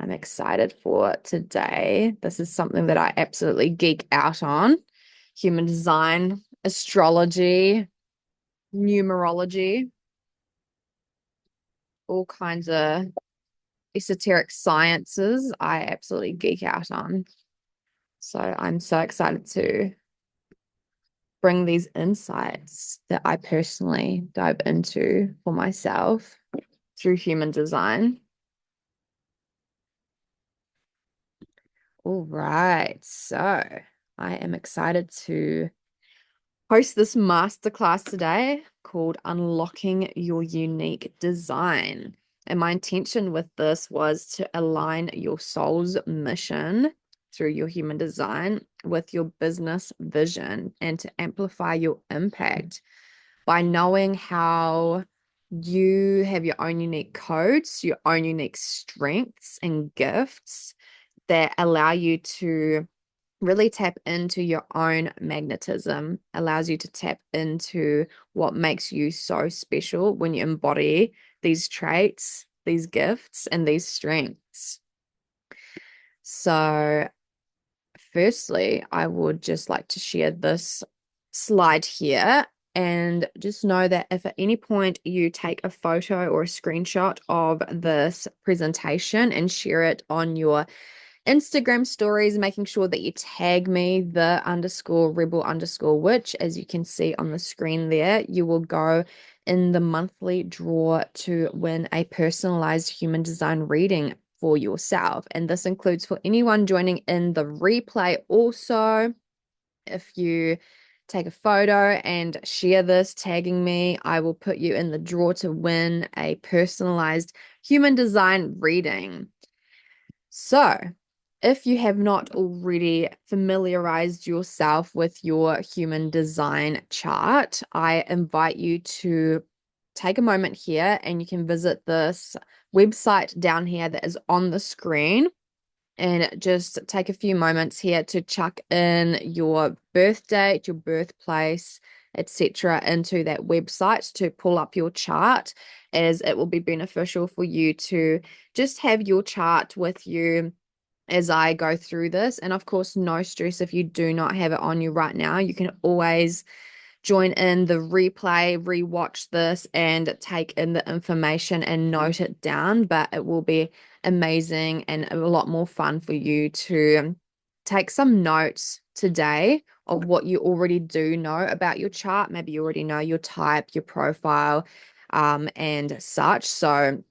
I'm excited for today. This is something that I absolutely geek out on. Human design, astrology, numerology, all kinds of esoteric sciences I absolutely geek out on. So I'm so excited to bring these insights that I personally dive into for myself through human design. All right. So I am excited to host this masterclass today called Unlocking Your Unique Design. And my intention with this was to align your soul's mission through your human design with your business vision and to amplify your impact by knowing how you have your own unique codes, your own unique strengths and gifts that allow you to really tap into your own magnetism, allows you to tap into what makes you so special when you embody these traits, these gifts, and these strengths. So, firstly, I would just like to share this slide here. And just know that if at any point you take a photo or a screenshot of this presentation and share it on your Instagram stories, making sure that you tag me, the underscore rebel underscore witch, as you can see on the screen there, you will go in the monthly draw to win a personalized human design reading for yourself. And this includes for anyone joining in the replay also. If you take a photo and share this, tagging me, I will put you in the draw to win a personalized human design reading. So, if you have not already familiarized yourself with your human design chart, I invite you to take a moment here and you can visit this website down here that is on the screen and just take a few moments here to chuck in your birth date, your birthplace, etc. into that website to pull up your chart, as it will be beneficial for you to just have your chart with you as I go through this. And of course, no stress if you do not have it on you right now. You can always join in the replay, rewatch this, and take in the information and note it down. But it will be amazing and a lot more fun for you to take some notes today of what you already do know about your chart. Maybe you already know your type, your profile, and such. So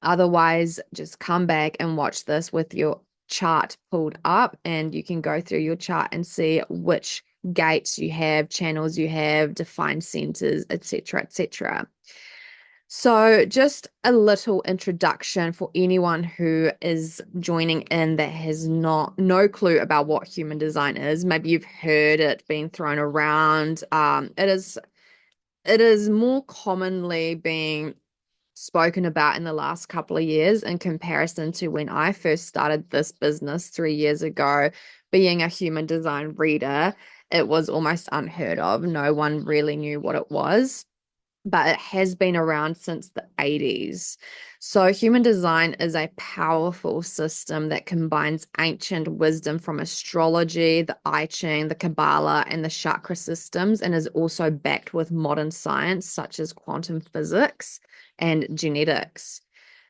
otherwise, just come back and watch this with your chart pulled up, and you can go through your chart and see which gates you have, channels you have, defined centers, etc., etc. So, just a little introduction for anyone who is joining in that has no clue about what human design is. Maybe you've heard it being thrown around. It is more commonly being spoken about in the last couple of years in comparison to when I first started this business 3 years ago. Being a human design reader, it was almost unheard of. No one really knew what it was, but it has been around since the 80s. So, human design is a powerful system that combines ancient wisdom from astrology, the I Ching, the Kabbalah, and the chakra systems, and is also backed with modern science such as quantum physics and genetics.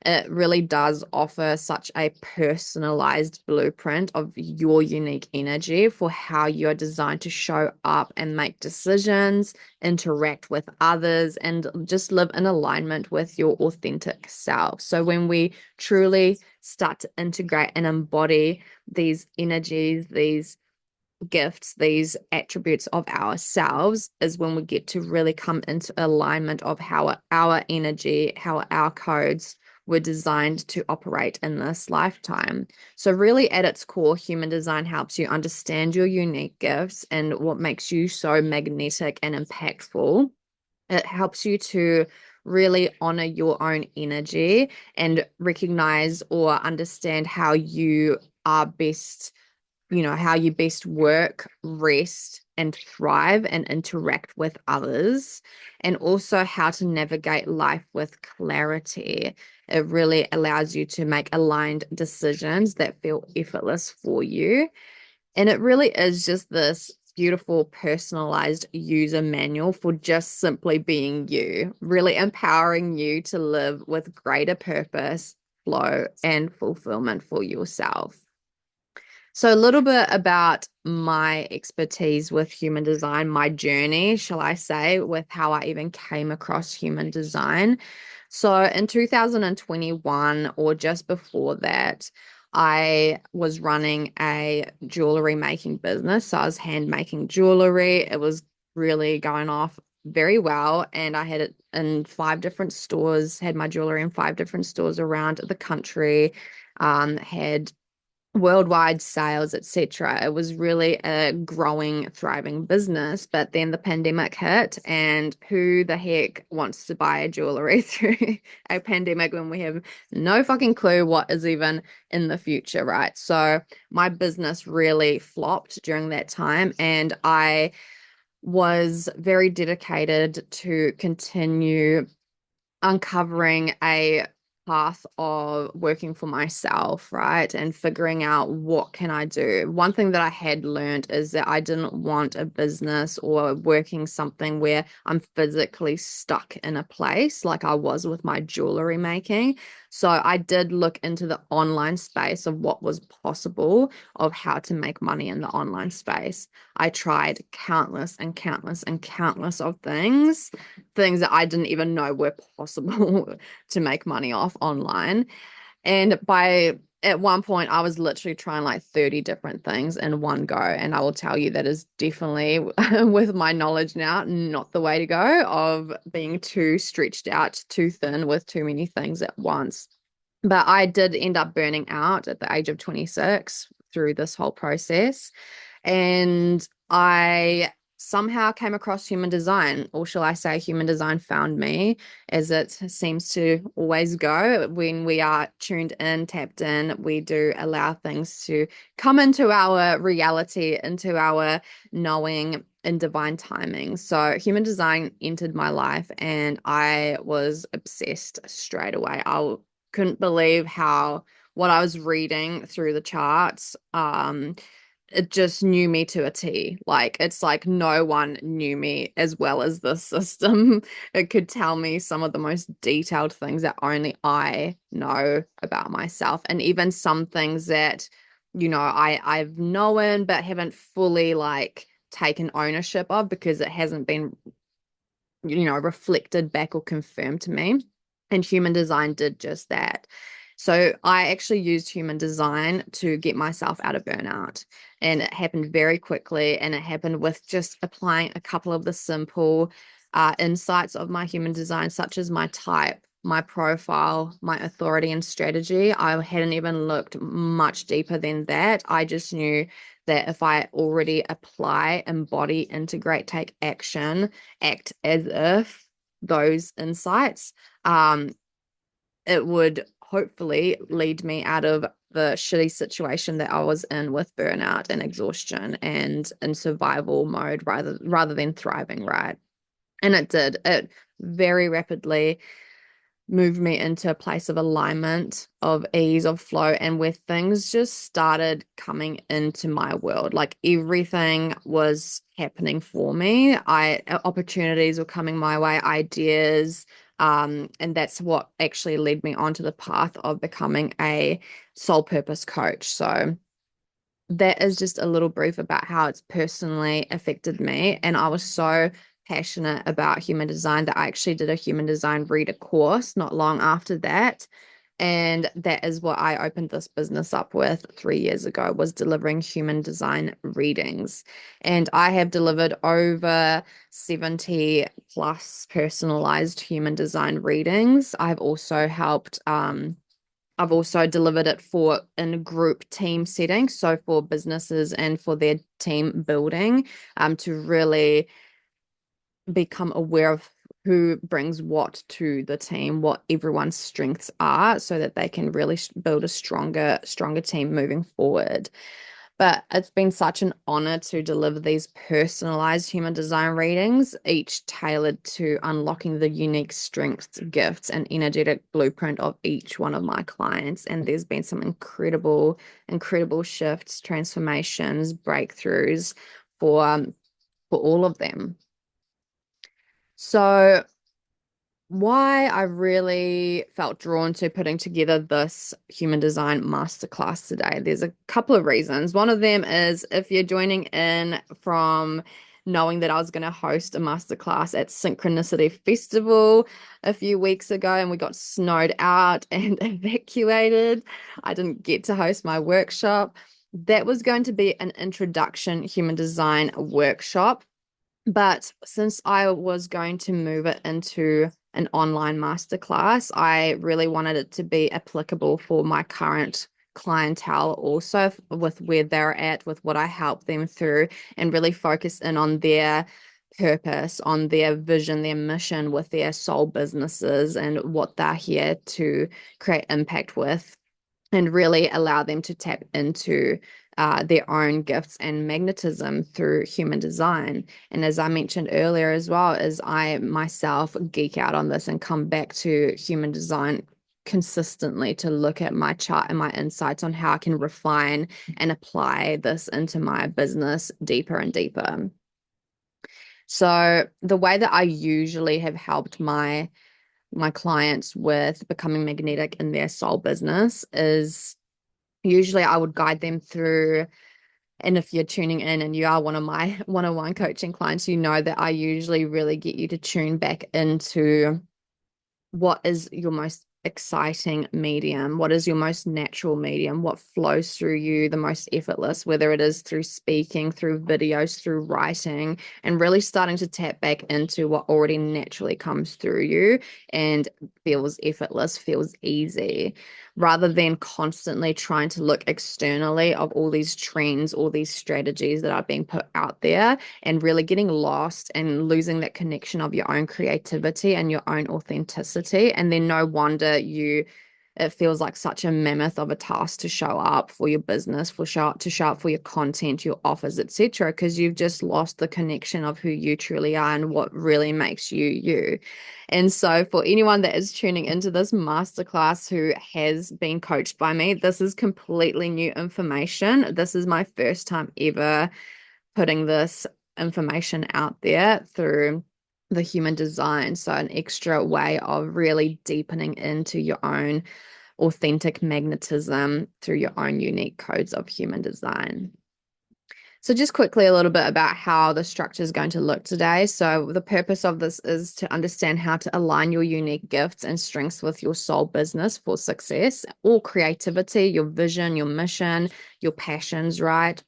It really does offer such a personalized blueprint of your unique energy for how you're designed to show up and make decisions, interact with others, and just live in alignment with your authentic self. So, when we truly start to integrate and embody these energies, these gifts, these attributes of ourselves, is when we get to really come into alignment of how our energy, how our codes were designed to operate in this lifetime. So, really, at its core, human design helps you understand your unique gifts and what makes you so magnetic and impactful. It helps you to really honor your own energy and recognize or understand how you are best, how you best work, rest, and thrive and interact with others, and also how to navigate life with clarity. It really allows you to make aligned decisions that feel effortless for you. And it really is just this beautiful personalized user manual for just simply being you, really empowering you to live with greater purpose, flow, and fulfillment for yourself. So, a little bit about my expertise with human design, my journey, shall I say, with how I even came across human design. So, in 2021, or just before that, I was running a jewelry making business. So, I was hand making jewelry. It was really going off very well. And I had it in 5 different stores, had my jewelry in 5 different stores around the country, had worldwide sales, etc. It was really a growing, thriving business. But then the pandemic hit, and who the heck wants to buy a jewelry through a pandemic when we have no fucking clue what is even in the future, right? So my business really flopped during that time, and I was very dedicated to continue uncovering a path of working for myself, right? And figuring out what can I do. One thing that I had learned is that I didn't want a business or working something where I'm physically stuck in a place like I was with my jewelry making. So I did look into the online space of what was possible, of how to make money in the online space. I tried countless and countless and countless of things that I didn't even know were possible to make money off online. And at one point, I was literally trying like 30 different things in one go. And I will tell you that is definitely, with my knowledge now, not the way to go, of being too stretched out, too thin with too many things at once. But I did end up burning out at the age of 26 through this whole process. And I somehow came across human design, or shall I say, human design found me, as it seems to always go. When we are tuned in, tapped in, we do allow things to come into our reality, into our knowing in divine timing. So, human design entered my life, and I was obsessed straight away. I couldn't believe how what I was reading through the charts, it just knew me to a T. Like, it's like no one knew me as well as this system. It could tell me some of the most detailed things that only I know about myself. And even some things that, I've known but haven't fully like taken ownership of because it hasn't been, reflected back or confirmed to me. And human design did just that. So I actually used human design to get myself out of burnout. And it happened very quickly. And it happened with just applying a couple of the simple insights of my human design, such as my type, my profile, my authority and strategy. I hadn't even looked much deeper than that. I just knew that if I already apply, embody, integrate, take action, act as if those insights, it would hopefully lead me out of the shitty situation that I was in with burnout and exhaustion and in survival mode rather than thriving, right? And it did. It very rapidly moved me into a place of alignment, of ease, of flow, and where things just started coming into my world. Like everything was happening for me. Opportunities were coming my way, ideas, and that's what actually led me onto the path of becoming a soul purpose coach. So that is just a little brief about how it's personally affected me. And I was so passionate about human design that I actually did a human design reader course not long after that. And that is what I opened this business up with 3 years ago, was delivering human design readings. And I have delivered over 70 plus personalized human design readings. I've also delivered it for in a group team setting, so for businesses and for their team building, to really become aware of who brings what to the team, what everyone's strengths are, so that they can really build a stronger team moving forward. But it's been such an honor to deliver these personalized human design readings, each tailored to unlocking the unique strengths, gifts, and energetic blueprint of each one of my clients. And there's been some incredible shifts, transformations, breakthroughs for all of them. So why I really felt drawn to putting together this human design masterclass today. There's a couple of reasons. One of them is if you're joining in from knowing that I was going to host a masterclass at Synchronicity Festival a few weeks ago and we got snowed out and evacuated. I didn't get to host my workshop. That was going to be an introduction human design workshop. But since I was going to move it into an online masterclass, I really wanted it to be applicable for my current clientele also with where they're at, with what I help them through, and really focus in on their purpose, on their vision, their mission with their soul businesses and what they're here to create impact with and really allow them to tap into their own gifts and magnetism through human design. And as I mentioned earlier as well, as I myself geek out on this and come back to human design consistently to look at my chart and my insights on how I can refine and apply this into my business deeper and deeper. So the way that I usually have helped my clients with becoming magnetic in their soul business is usually I would guide them through. And if you're tuning in and you are one of my one-on-one coaching clients, you know that I usually really get you to tune back into what is your most exciting medium? What is your most natural medium? What flows through you the most effortless, whether it is through speaking, through videos, through writing, and really starting to tap back into what already naturally comes through you and feels effortless, feels easy, rather than constantly trying to look externally of all these trends, all these strategies that are being put out there and really getting lost and losing that connection of your own creativity and your own authenticity. And then no wonder it feels like such a mammoth of a task to show up for your business, to show up for your content, your offers, etc., because you've just lost the connection of who you truly are and what really makes you you. And so for anyone that is tuning into this masterclass who has been coached by me, this is completely new information. This is my first time ever putting this information out there through the human design. So an extra way of really deepening into your own authentic magnetism through your own unique codes of human design. So just quickly a little bit about how the structure is going to look today. So the purpose of this is to understand how to align your unique gifts and strengths with your soul business for success, or creativity, your vision, your mission, your passions, right?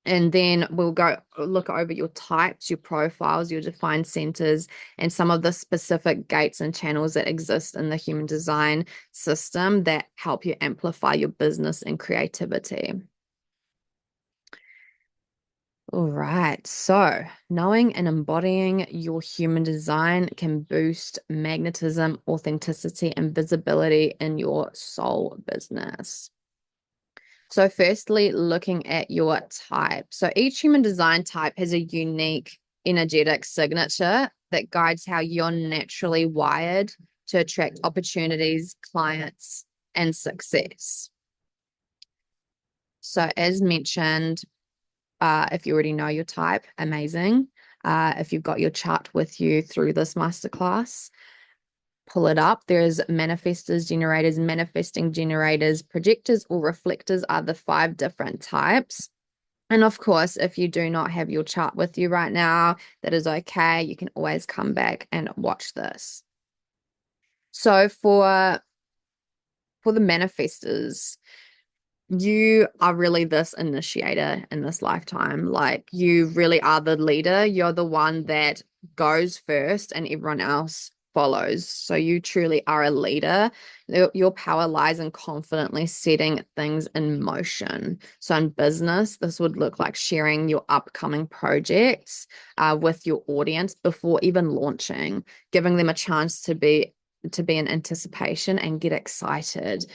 And then we'll go look over your types, your profiles, your defined centers, and some of the specific gates and channels that exist in the human design system that help you amplify your business and creativity. All right. So knowing and embodying your human design can boost magnetism, authenticity, and visibility in your soul business. So firstly, looking at your type. So each human design type has a unique energetic signature that guides how you're naturally wired to attract opportunities, clients, and success. So as mentioned, if you already know your type, amazing. If you've got your chart with you through this masterclass, pull it up. There's manifestors, generators, manifesting generators, projectors, or reflectors are the 5 different types. And of course, if you do not have your chart with you right now, that is okay. You can always come back and watch this. So for the manifestors, you are really this initiator in this lifetime. Like you really are the leader. You're the one that goes first and everyone else follows. So you truly are a leader. Your power lies in confidently setting things in motion. So in business, this would look like sharing your upcoming projects with your audience before even launching, giving them a chance to be in anticipation and get excited.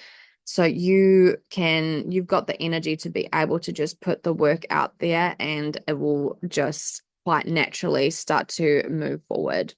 So you've got the energy to be able to just put the work out there and it will just quite naturally start to move forward.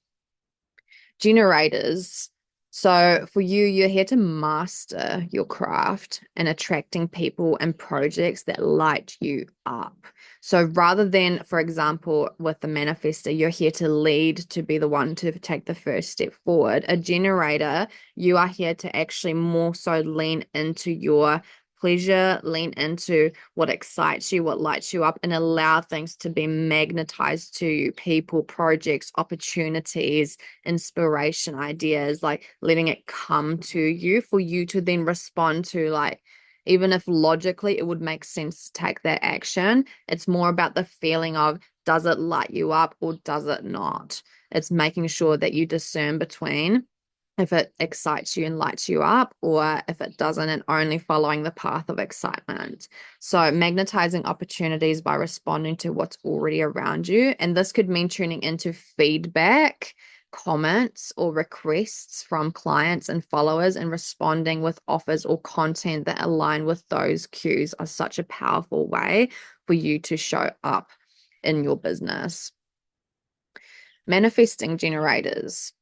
Generators. So for you, you're here to master your craft and attracting people and projects that light you up. So rather than, for example, with the manifester, you're here to lead, to be the one to take the first step forward. A generator, you are here to actually more so lean into your pleasure, lean into what excites you, what lights you up, and allow things to be magnetized to you, people, projects, opportunities, inspiration, ideas, like letting it come to you for you to then respond to, like, even if logically it would make sense to take that action, it's more about the feeling of, does it light you up or does it not? It's making sure that you discern between if it excites you and lights you up, or if it doesn't, and only following the path of excitement. So, magnetizing opportunities by responding to what's already around you. And this could mean tuning into feedback, comments, or requests from clients and followers and responding with offers or content that align with those cues are such a powerful way for you to show up in your business. Manifesting generators.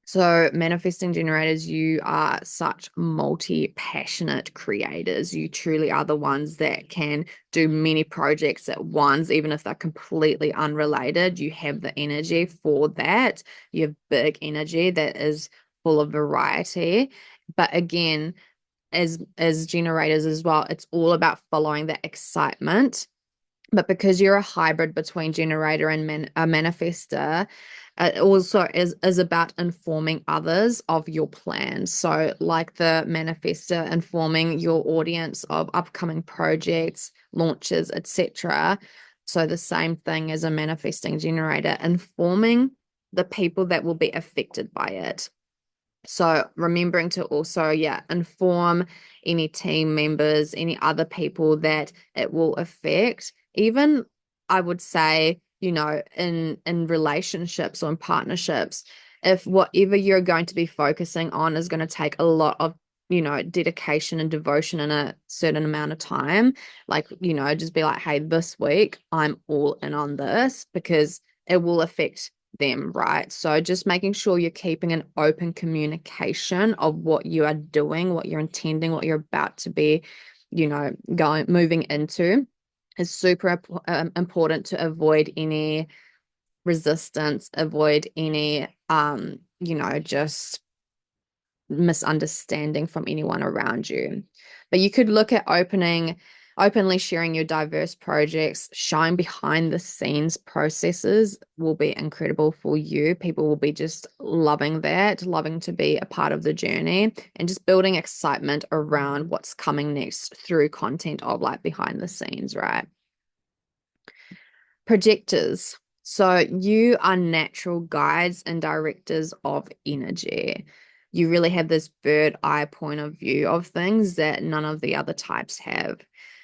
So, manifesting generators, you are such multi-passionate creators. You truly are the ones that can do many projects at once, even if they're completely unrelated. You have the energy for that. You have big energy that is full of variety. But again, as generators as well, it's all about following that excitement. But because you're a hybrid between generator and a manifester, it also is about informing others of your plans. So, like the manifester informing your audience of upcoming projects, launches, etc. So, the same thing as a manifesting generator, informing the people that will be affected by it. So remembering to also, yeah, inform any team members, any other people that it will affect. Even I would say, in relationships or in partnerships, if whatever you're going to be focusing on is going to take a lot of, dedication and devotion in a certain amount of time, like, just be like, hey, this week I'm all in on this because it will affect them, right? So just making sure you're keeping an open communication of what you are doing, what you're intending, what you're about to be, moving into is super important to avoid any resistance, avoid any, just misunderstanding from anyone around you. But you could look at openly sharing your diverse projects, showing behind the scenes processes will be incredible for you. People will be just loving that, loving to be a part of the journey and just building excitement around what's coming next through content of like behind the scenes, right? Projectors. So you are natural guides and directors of energy. You really have this bird eye point of view of things that none of the other types have.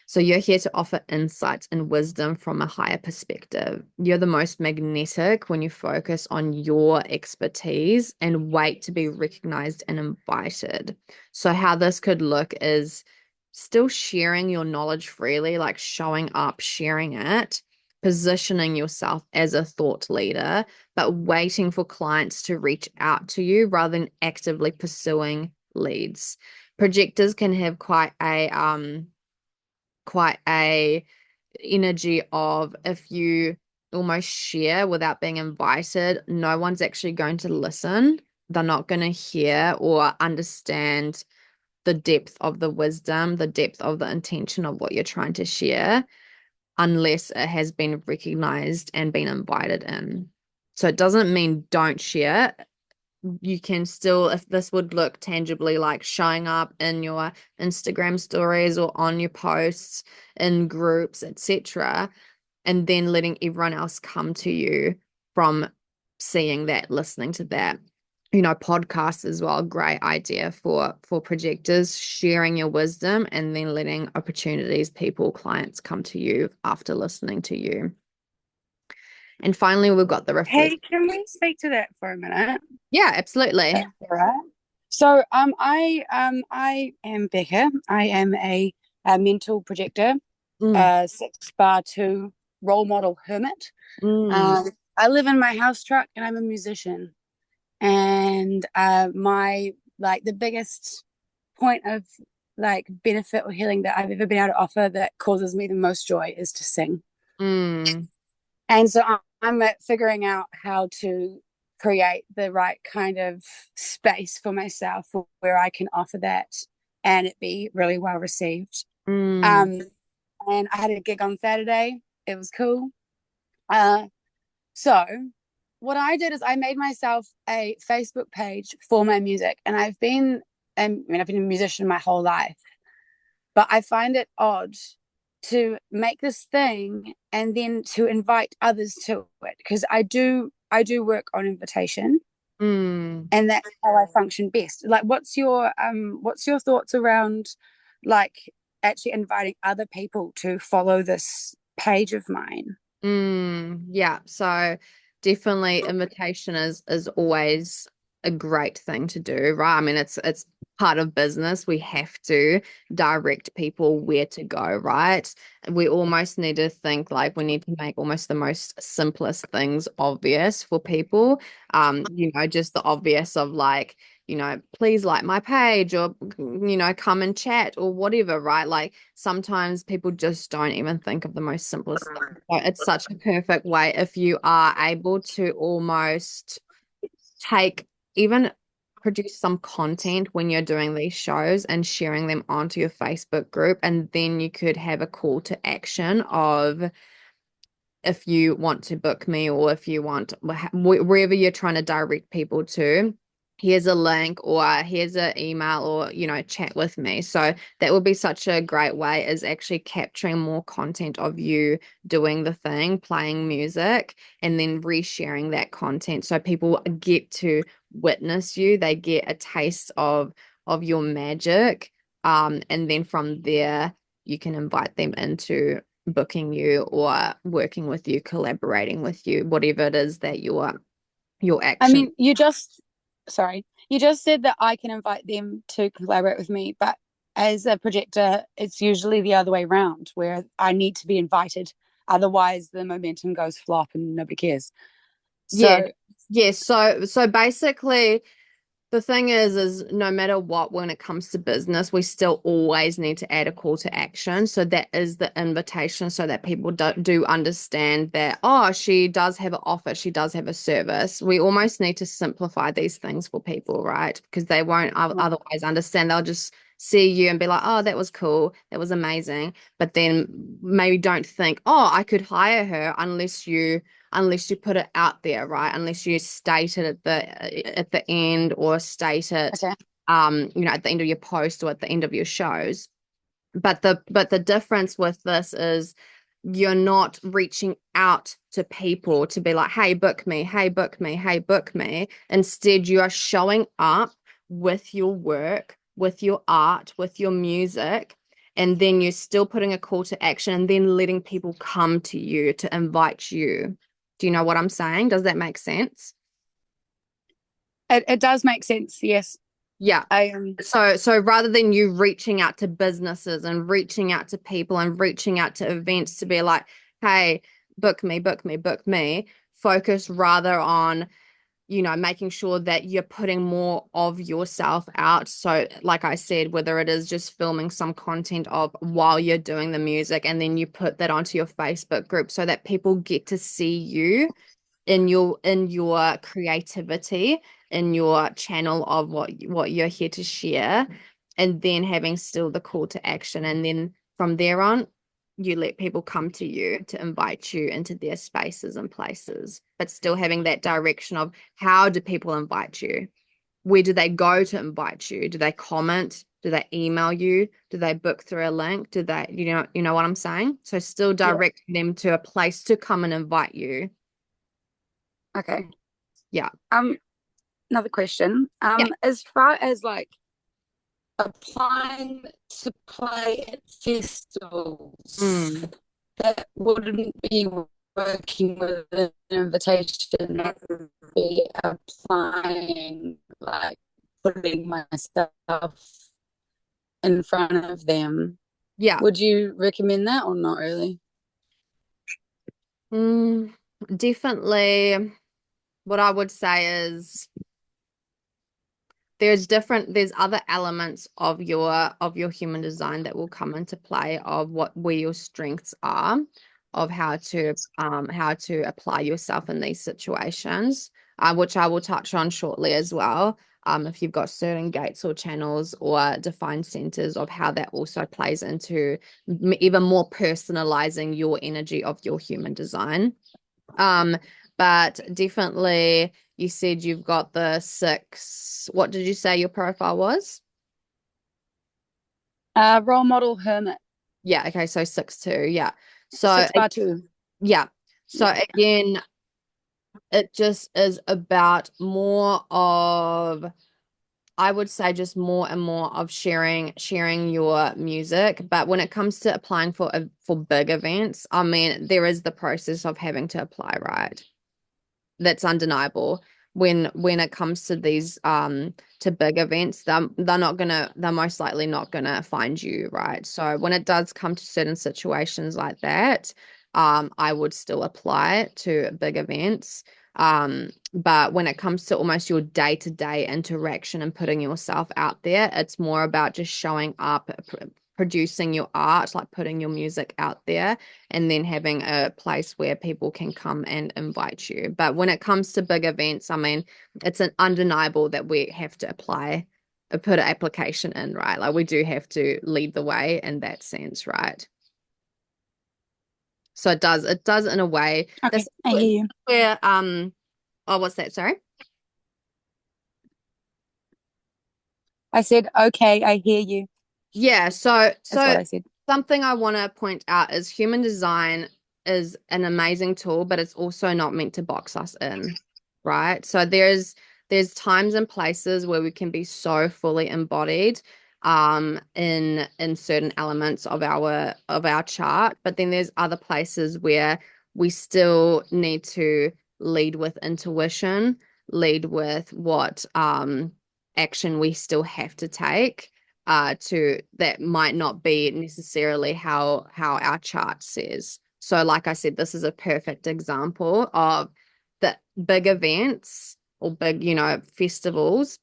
So you're here to offer insights and wisdom from a higher perspective. You're the most magnetic when you focus on your expertise and wait to be recognized and invited. So how this could look is still sharing your knowledge freely, like showing up, sharing it, positioning yourself as a thought leader, but waiting for clients to reach out to you rather than actively pursuing leads. Projectors can have quite a energy of, if you almost share without being invited, no one's actually going to listen. They're not going to hear or understand the depth of the wisdom, the depth of the intention of what you're trying to share, unless it has been recognized and been invited in. So it doesn't mean don't share. You can still, if this would look tangibly like showing up in your Instagram stories or on your posts in groups, etc., and then letting everyone else come to you from seeing that, listening to that. Podcasts as well, great idea for projectors, sharing your wisdom and then letting opportunities, people, clients come to you after listening to you. And finally, we've got the reflect. Hey, can we speak to that for a minute? Yeah, absolutely. All right. I am Becca. I am a mental projector, Mm, a 6 bar 2 role model hermit. mm, I live in my house truck and I'm a musician. And my like the biggest point of like benefit or healing that I've ever been able to offer that causes me the most joy is to sing. mm, And so I'm at figuring out how to create the right kind of space for myself where I can offer that and it be really well received. mm, Um, and I had a gig on Saturday. It was cool. Uh, so what I did is I made myself a Facebook page for my music, and I've been a musician my whole life, but I find it odd to make this thing and then to invite others to it because I do work on invitation mm. and that's how I function best. Like what's your thoughts around like actually inviting other people to follow this page of mine? Yeah, so definitely invitation is always a great thing to do, right? I mean, it's part of business. We have to direct people where to go, right? We almost need to think like we need to make almost the most simplest things obvious for people. Just the obvious of like, please like my page or come and chat or whatever, right? Like sometimes people just don't even think of the most simplest thing. So it's such a perfect way if you are able to almost take even produce some content when you're doing these shows and sharing them onto your Facebook group. And then you could have a call to action of if you want to book me or if you want wherever you're trying to direct people to, here's a link or here's an email or chat with me. So that would be such a great way is actually capturing more content of you doing the thing, playing music, and then resharing that content so people get to witness you, they get a taste of your magic, and then from there you can invite them into booking you or working with you, collaborating with you, whatever it is that your I action. mean, you just said that I can invite them to collaborate with me, but as a projector, it's usually the other way around where I need to be invited. Otherwise, the momentum goes flop and nobody cares. Yeah. So, Yeah. So basically the thing is no matter what, when it comes to business, we still always need to add a call to action. So that is the invitation so that people do understand that, oh, she does have an offer, she does have a service. We almost need to simplify these things for people, right? Because they won't otherwise understand. They'll just see you and be like, oh, that was cool, that was amazing. But then maybe don't think, oh, I could hire her unless you put it out there, right? Unless you state it at the end or state it okay. at the end of your post or at the end of your shows. But the difference with this is you're not reaching out to people to be like, hey, book me, hey, book me, hey, book me. Instead, you are showing up with your work, with your art, with your music, and then you're still putting a call to action and then letting people come to you to invite you. Do you know what I'm saying? Does that make sense? It does make sense. Yes. Yeah. I So rather than you reaching out to businesses and reaching out to people and reaching out to events to be like, hey, book me, book me, book me, focus rather on, making sure that you're putting more of yourself out. So, like I said, whether it is just filming some content of while you're doing the music and then you put that onto your Facebook group so that people get to see you in your creativity, in your channel of what you're here to share, and then having still the call to action, and then from there on you let people come to you to invite you into their spaces and places, but still having that direction of how do people invite you, where do they go to invite you, do they comment, do they email you, do they book through a link, do they you know what I'm saying, so still yeah. directing them to a place to come and invite you. Okay. Yeah. Um, Another question. Yeah. As far as like applying to play at festivals, Mm. that wouldn't be working with an invitation. That would be applying like putting myself in front of them. Yeah. Would you recommend that or not really? Mm, definitely what I would say is there's other elements of your human design that will come into play of what where your strengths are, of how to apply yourself in these situations, which I will touch on shortly as well. If you've got certain gates or channels or defined centers of how that also plays into even more personalizing your energy of your human design. Um, but definitely you said you've got the six. What did you say your profile was? Role model hermit, Yeah, okay, so 6-2. Yeah. So 6 by 2. yeah. So Yeah. again, it just is about more of I would say just more and more of sharing your music. But when it comes to applying for big events, I mean, there is the process of having to apply, right? That's undeniable. When it comes to these to big events, they're most likely not gonna find you, right? So when it does come to certain situations like that, I would still apply to big events. But when it comes to almost your day-to-day interaction and putting yourself out there, it's more about just showing up, producing your art, like putting your music out there and then having a place where people can come and invite you. But when it comes to big events, I mean, it's an undeniable that we have to put an application in, right? Like we do have to lead the way in that sense, right? So it does in a way. Okay, I hear you. Where, oh, what's that? Sorry. I said, okay, I hear you. Yeah, That's what so I said. something I want to point out is human design is an amazing tool, but it's also not meant to box us in, right? So there's times and places where we can be so fully embodied in certain elements of our chart, but then there's other places where we still need to lead with intuition, lead with what action we still have to take to that might not be necessarily how our chart says. So like I said, this is a perfect example of the big events or big, festivals.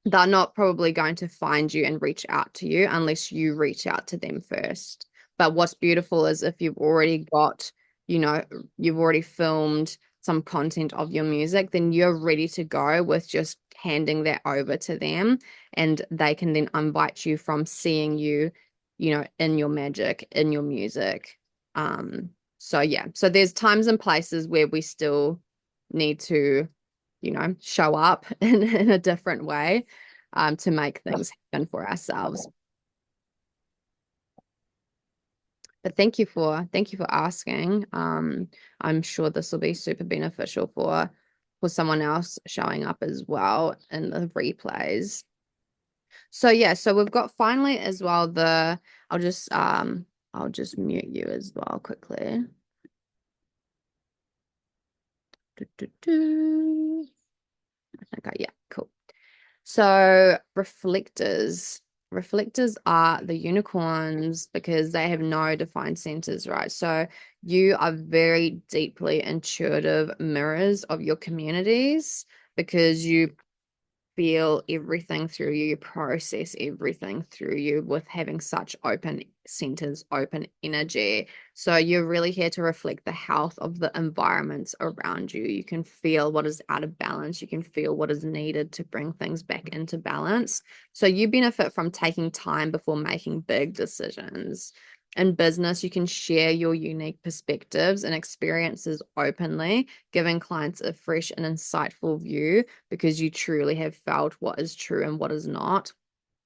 They're not probably going to find you and reach out to you unless you reach out to them first. But what's beautiful is if you've already got, you know, you've already filmed some content of your music, then you're ready to go with just handing that over to them and they can then invite you from seeing you, in your magic, in your music. So yeah, so there's times and places where we still need to show up in a different way to make things happen for ourselves. But thank you for asking. I'm sure this will be super beneficial for someone else showing up as well in the replays. So yeah, so we've got finally as well I'll just I'll just mute you as well quickly. Do, do, do. Okay, yeah, cool. So reflectors. Reflectors are the unicorns because they have no defined centers, right? So you are very deeply intuitive mirrors of your communities because you feel everything through you, you process everything through you with having such open centers, open energy. So you're really here to reflect the health of the environments around you. You can feel what is out of balance. You can feel what is needed to bring things back into balance. So you benefit from taking time before making big decisions. In business, you can share your unique perspectives and experiences openly, giving clients a fresh and insightful view because you truly have felt what is true and what is not,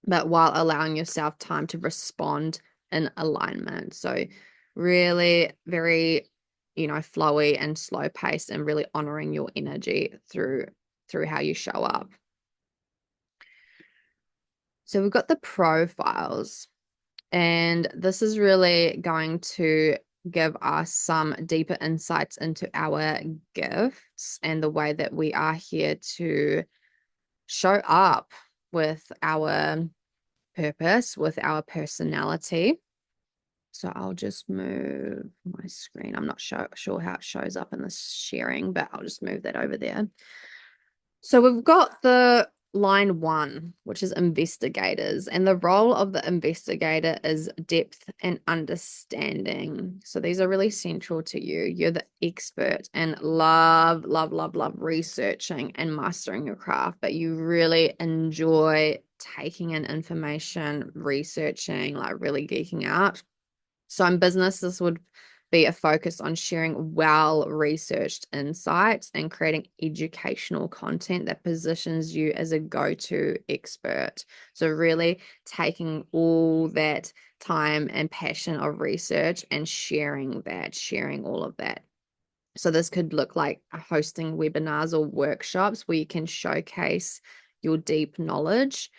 but while allowing yourself time to respond in alignment. So, really very, flowy and slow paced and really honoring your energy through how you show up. So, we've got the profiles. And this is really going to give us some deeper insights into our gifts and the way that we are here to show up. with our purpose, with our personality. So I'll just move my screen. I'm not sure how it shows up in the sharing, but I'll just move that over there. So we've got the line one, which is investigators, and the role of the investigator is depth and understanding. So these are really central to you. You're the expert and love, love, love, love researching and mastering your craft, but you really enjoy taking in information, researching, like really geeking out. So in business, this would be a focus on sharing well-researched insights and creating educational content that positions you as a go-to expert. So really taking all that time and passion of research and sharing all of that. So this could look like hosting webinars or workshops where you can showcase your deep knowledge,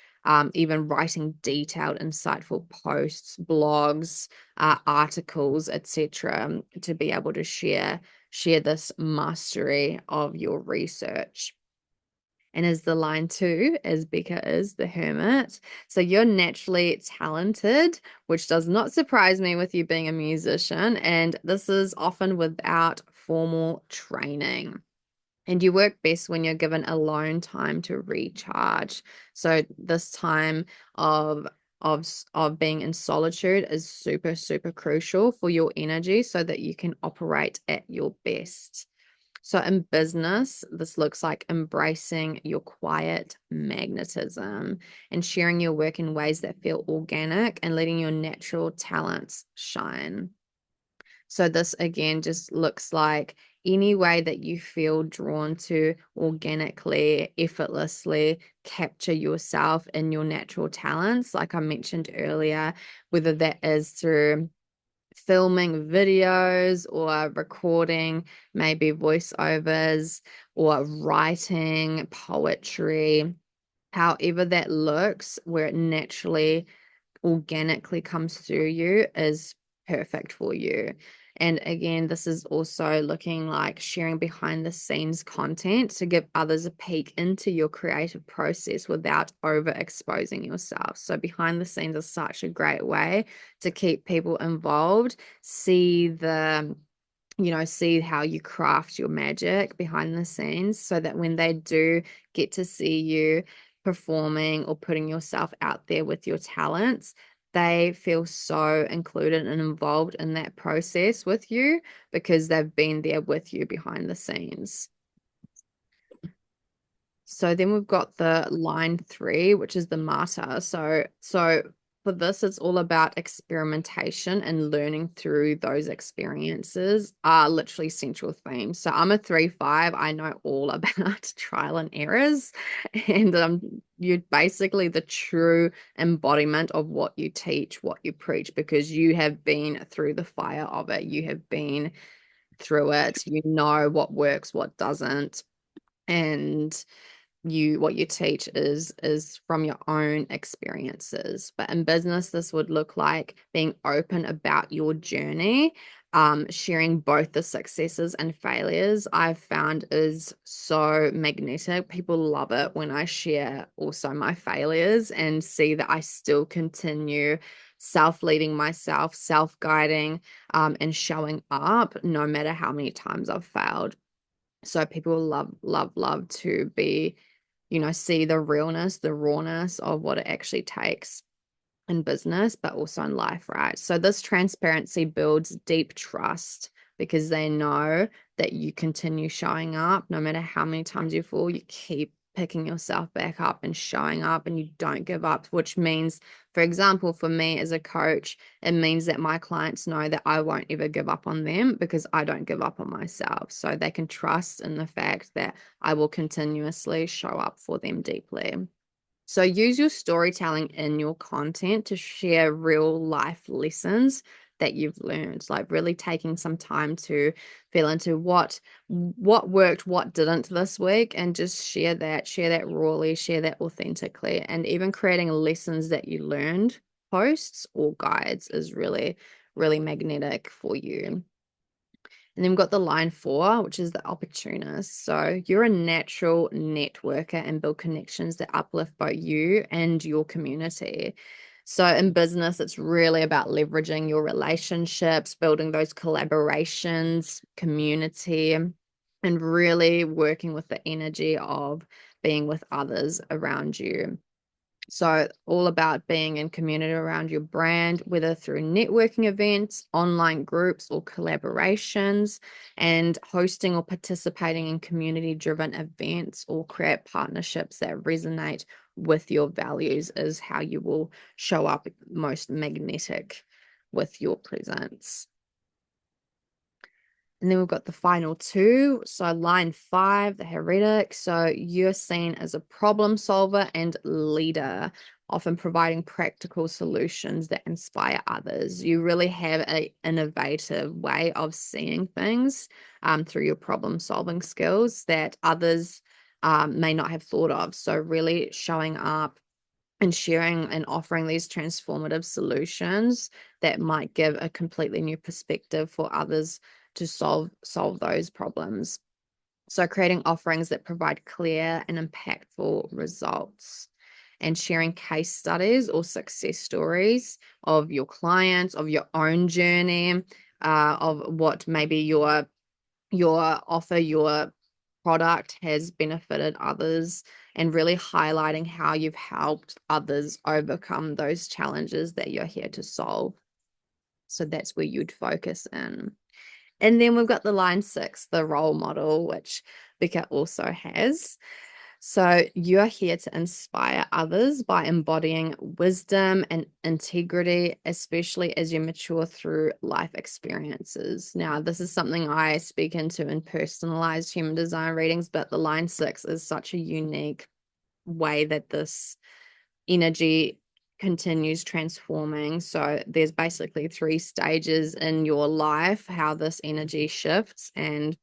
even writing detailed, insightful posts, blogs, articles, etc., to be able to share this mastery of your research. And as the line two, as Becca is the hermit. So you're naturally talented, which does not surprise me with you being a musician. And this is often without formal training. And you work best when you're given alone time to recharge. So this time of of being in solitude is super, super crucial for your energy so that you can operate at your best. So in business, this looks like embracing your quiet magnetism and sharing your work in ways that feel organic and letting your natural talents shine. So this again just looks like any way that you feel drawn to organically, effortlessly capture yourself and your natural talents, like I mentioned earlier, whether that is through filming videos or recording maybe voiceovers or writing poetry, however that looks, where it naturally organically comes through you is perfect for you. And again, this is also looking like sharing behind the scenes content to give others a peek into your creative process without overexposing yourself. So, behind the scenes is such a great way to keep people involved, see how you craft your magic behind the scenes so that when they do get to see you performing or putting yourself out there with your talents, they feel so included and involved in that process with you because they've been there with you behind the scenes. So then we've got the line three, which is the martyr. So for this, it's all about experimentation and learning through those experiences are literally central themes. So I'm a 3-5. I know all about trial and errors, and you're basically the true embodiment of what you teach, what you preach, because you have been through the fire of it. You have been through it. You know what works, what doesn't, and what you teach is from your own experiences. But in business, this would look like being open about your journey, sharing both the successes and failures. I've found is so magnetic. People love it when I share also my failures and see that I still continue self-leading myself, self-guiding, and showing up no matter how many times I've failed. So people love, love, love to be, see the realness, the rawness of what it actually takes in business, but also in life, right? So this transparency builds deep trust because they know that you continue showing up no matter how many times you fall, you keep picking yourself back up and showing up and you don't give up, which means, for example, for me as a coach, it means that my clients know that I won't ever give up on them because I don't give up on myself. So they can trust in the fact that I will continuously show up for them deeply. So use your storytelling in your content to share real life lessons that you've learned, like really taking some time to feel into what worked, what didn't this week, and just share that rawly, share that authentically, and even creating lessons that you learned, posts or guides is really, really magnetic for you. And then we've got the line 4, which is the opportunist. So you're a natural networker and build connections that uplift both you and your community. So in business, it's really about leveraging your relationships, building those collaborations, community, and really working with the energy of being with others around you. So, all about being in community around your brand, whether through networking events, online groups, or collaborations, and hosting or participating in community driven events or create partnerships that resonate with your values is how you will show up most magnetic with your presence. And then we've got the final 2. So line 5, the heretic. So you're seen as a problem solver and leader, often providing practical solutions that inspire others. You really have an innovative way of seeing things through your problem solving skills that others may not have thought of. So really showing up and sharing and offering these transformative solutions that might give a completely new perspective for others to solve those problems. So creating offerings that provide clear and impactful results, and sharing case studies or success stories of your clients, of your own journey, of what maybe your offer, your product has benefited others, and really highlighting how you've helped others overcome those challenges that you're here to solve. So that's where you'd focus in. And then we've got the line 6, the role model, which Becca also has. So you're here to inspire others by embodying wisdom and integrity, especially as you mature through life experiences. Now, this is something I speak into in personalized human design readings, but the line 6 is such a unique way that this energy continues transforming. So there's basically 3 stages in your life how this energy shifts, and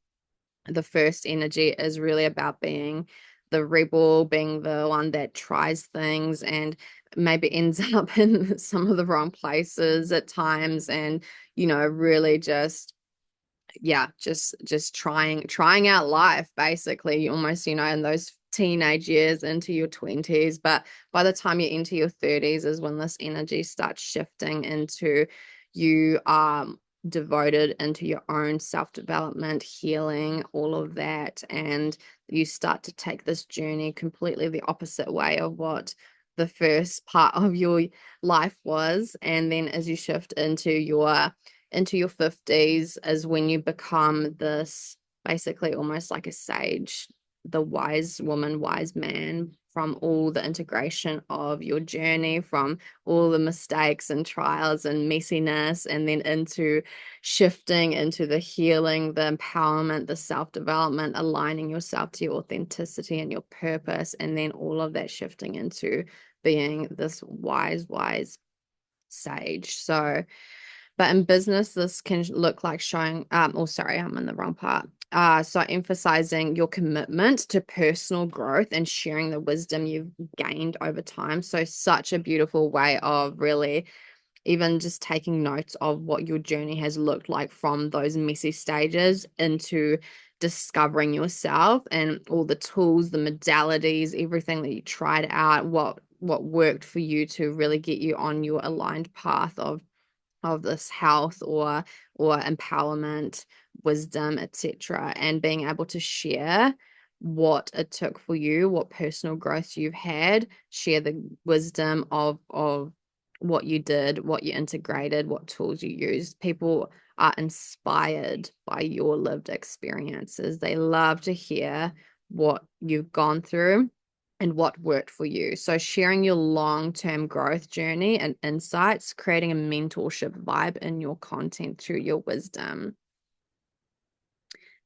the first energy is really about being the rebel, being the one that tries things and maybe ends up in some of the wrong places at times, and really just trying out life, basically, almost, in those teenage years into your 20s. But by the time you're into your 30s is when this energy starts shifting into you devoted into your own self-development, healing, all of that, and you start to take this journey completely the opposite way of what the first part of your life was. And then as you shift into your 50s is when you become this, basically almost like a sage, the wise woman, wise man, from all the integration of your journey, from all the mistakes and trials and messiness, and then into shifting into the healing, the empowerment, the self-development, aligning yourself to your authenticity and your purpose, and then all of that shifting into being this wise sage. So but in business, this can look like showing, sorry, I'm in the wrong part. So emphasizing your commitment to personal growth and sharing the wisdom you've gained over time. So such a beautiful way of really even just taking notes of what your journey has looked like from those messy stages into discovering yourself and all the tools, the modalities, everything that you tried out, what worked for you to really get you on your aligned path of this health or empowerment, wisdom, etc., and being able to share what it took for you, what personal growth you've had, share the wisdom of what you did, what you integrated, what tools you used. People are inspired by your lived experiences. They love to hear what you've gone through and what worked for you. So sharing your long-term growth journey and insights, creating a mentorship vibe in your content through your wisdom.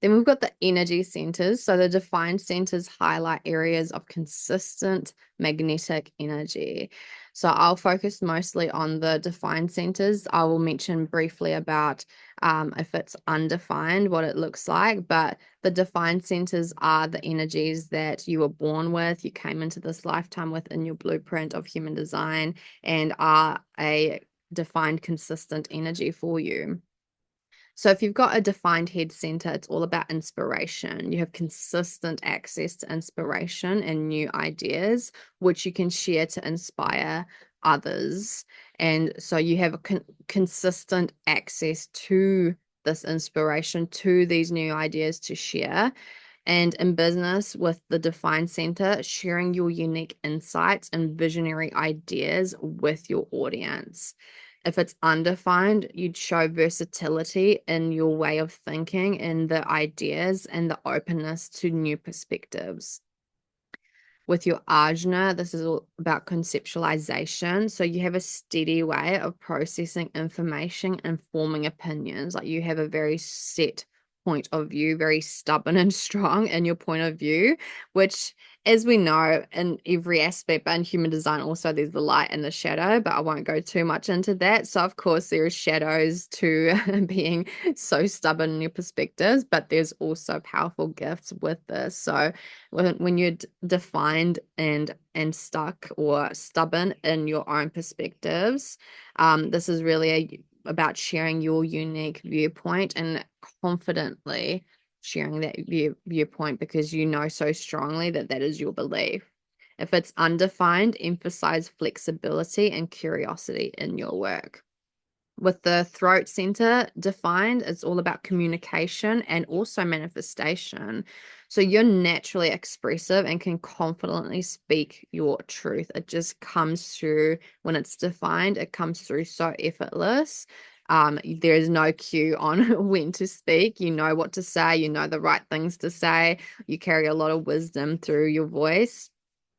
Then we've got the energy centers. So the defined centers highlight areas of consistent magnetic energy. So I'll focus mostly on the defined centers. I will mention briefly about if it's undefined, what it looks like. But the defined centers are the energies that you were born with, you came into this lifetime with in your blueprint of human design, and are a defined consistent energy for you. So if you've got a defined head center, it's all about inspiration. You have consistent access to inspiration and new ideas, which you can share to inspire others. And so you have a consistent access to this inspiration, to these new ideas to share. And in business, with the Define Center, sharing your unique insights and visionary ideas with your audience. If it's undefined, you'd show versatility in your way of thinking and the ideas and the openness to new perspectives. With your ajna, this is all about conceptualization. So you have a steady way of processing information and forming opinions. Like you have a very set point of view, very stubborn and strong in your point of view, which, as we know, in every aspect, but in human design, also there's the light and the shadow, but I won't go too much into that. So, of course, there are shadows to being so stubborn in your perspectives, but there's also powerful gifts with this. So, when you're defined and stuck or stubborn in your own perspectives, this is really about sharing your unique viewpoint and confidently sharing that viewpoint because you know so strongly that that is your belief. If it's undefined, emphasize flexibility and curiosity in your work. With the throat center defined, it's all about communication and also manifestation. So you're naturally expressive and can confidently speak your truth. It just comes through when it's defined, it comes through so effortless. There is no cue on when to speak. You know what to say, you know the right things to say. You carry a lot of wisdom through your voice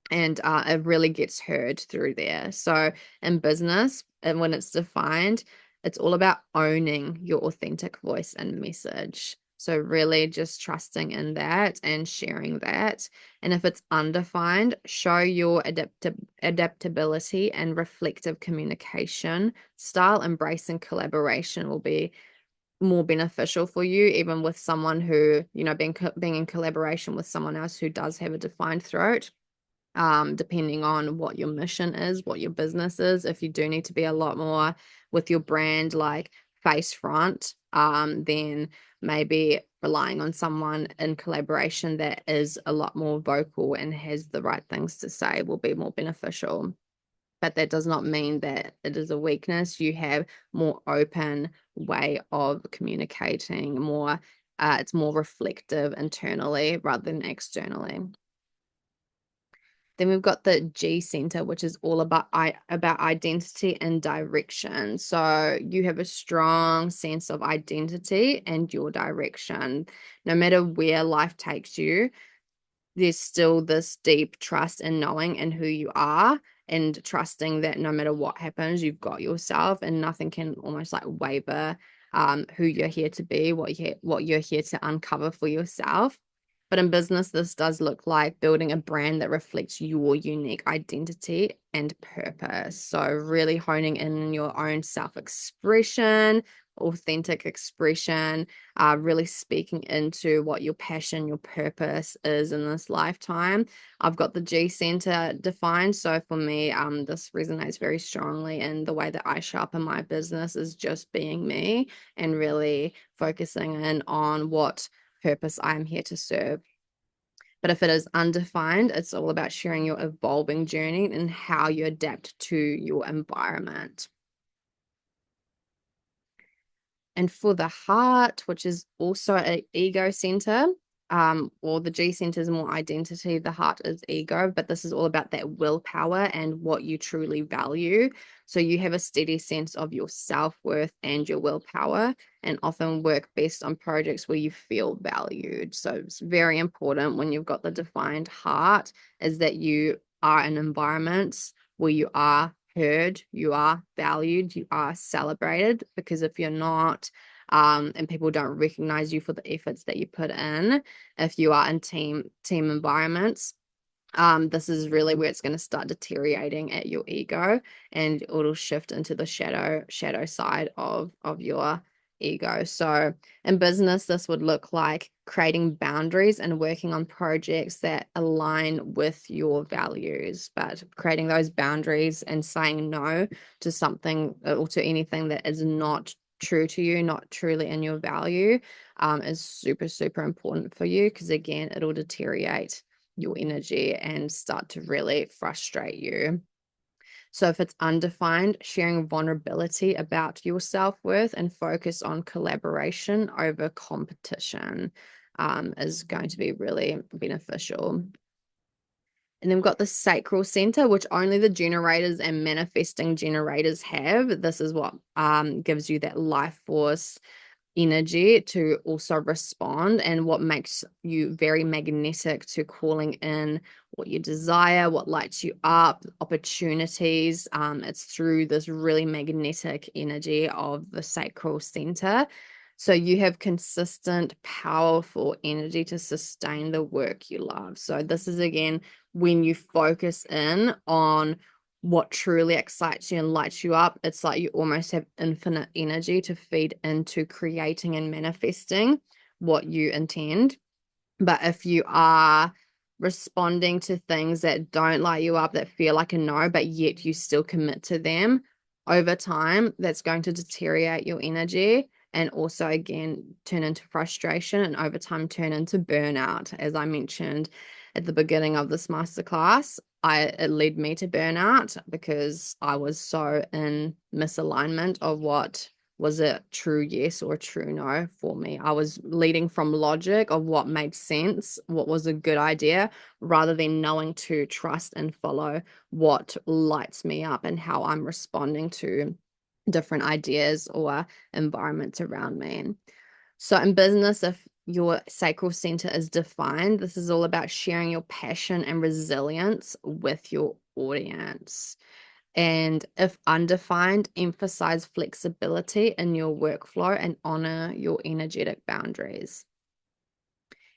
and it really gets heard through there. So in business, and when it's defined, it's all about owning your authentic voice and message. So really just trusting in that and sharing that. And if it's undefined, show your adaptability and reflective communication style. Embracing collaboration will be more beneficial for you, even with someone who, being in collaboration with someone else who does have a defined throat, depending on what your mission is, what your business is. If you do need to be a lot more with your brand, like face front, then maybe relying on someone in collaboration that is a lot more vocal and has the right things to say will be more beneficial. But that does not mean that it is a weakness. You have more open way of communicating, more it's more reflective internally rather than externally. Then we've got the G center, which is all about identity and direction. So you have a strong sense of identity and your direction. No matter where life takes you, there's still this deep trust in knowing and who you are and trusting that no matter what happens, you've got yourself and nothing can almost like waver who you're here to be, what you're here to uncover for yourself. But in business, this does look like building a brand that reflects your unique identity and purpose. So really honing in on your own self-expression, authentic expression, really speaking into what your passion, your purpose is in this lifetime. I've got the G center defined. So for me, this resonates very strongly. And the way that I show up in my business is just being me and really focusing in on what purpose I'm here to serve. But if it is undefined, it's all about sharing your evolving journey and how you adapt to your environment. And for the heart, which is also an ego center, or the G center is more identity, the heart is ego, but this is all about that willpower and what you truly value. So you have a steady sense of your self-worth and your willpower, and often work best on projects where you feel valued. So it's very important when you've got the defined heart is that you are in environments where you are heard, you are valued, you are celebrated. Because if you're not, and people don't recognize you for the efforts that you put in, if you are in team environments, this is really where it's going to start deteriorating at your ego, and it'll shift into the shadow side of your ego. So in business, this would look like creating boundaries and working on projects that align with your values, but creating those boundaries and saying no to something or to anything that is not true to you, not truly in your value, is super, super important for you, because again, it'll deteriorate your energy and start to really frustrate you. So if it's undefined, sharing vulnerability about your self-worth and focus on collaboration over competition is going to be really beneficial. And then we've got the sacral center, which only the generators and manifesting generators have. This is what gives you that life force energy to also respond, and what makes you very magnetic to calling in what you desire, what lights you up, opportunities. It's through this really magnetic energy of the sacral center. So you have consistent, powerful energy to sustain the work you love. So this is again when you focus in on what truly excites you and lights you up. It's like you almost have infinite energy to feed into creating and manifesting what you intend. But if you are responding to things that don't light you up, that feel like a no, but yet you still commit to them, over time, that's going to deteriorate your energy, and also, again, turn into frustration, and over time turn into burnout. As I mentioned at the beginning of this masterclass, it led me to burnout because I was so in misalignment of what was a true yes or a true no for me. I was leading from logic of what made sense, what was a good idea, rather than knowing to trust and follow what lights me up and how I'm responding to different ideas or environments around me. So in business, if your sacral center is defined, this is all about sharing your passion and resilience with your audience. And if undefined, emphasize flexibility in your workflow and honor your energetic boundaries.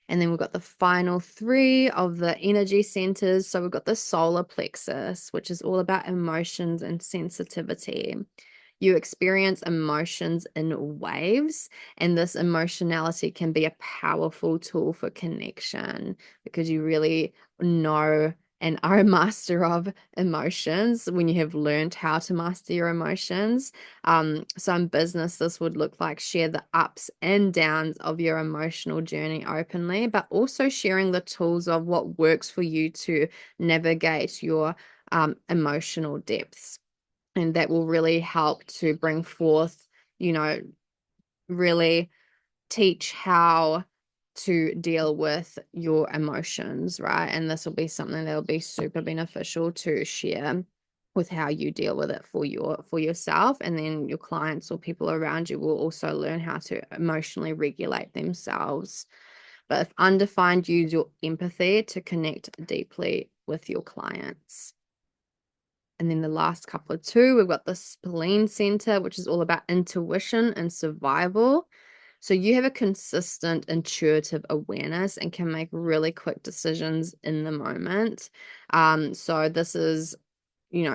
And then we've got the final three of the energy centers. So we've got the solar plexus, which is all about emotions and sensitivity. You experience emotions in waves, and this emotionality can be a powerful tool for connection because you really know and are a master of emotions when you have learned how to master your emotions. So in business, this would look like share the ups and downs of your emotional journey openly, but also sharing the tools of what works for you to navigate your emotional depths. And that will really help to bring forth, really teach how to deal with your emotions, right? And this will be something that will be super beneficial to share with how you deal with it for yourself, and then your clients or people around you will also learn how to emotionally regulate themselves. But if undefined, use your empathy to connect deeply with your clients. And then the last couple of two, we've got the spleen center, which is all about intuition and survival. So you have a consistent intuitive awareness and can make really quick decisions in the moment. So this is,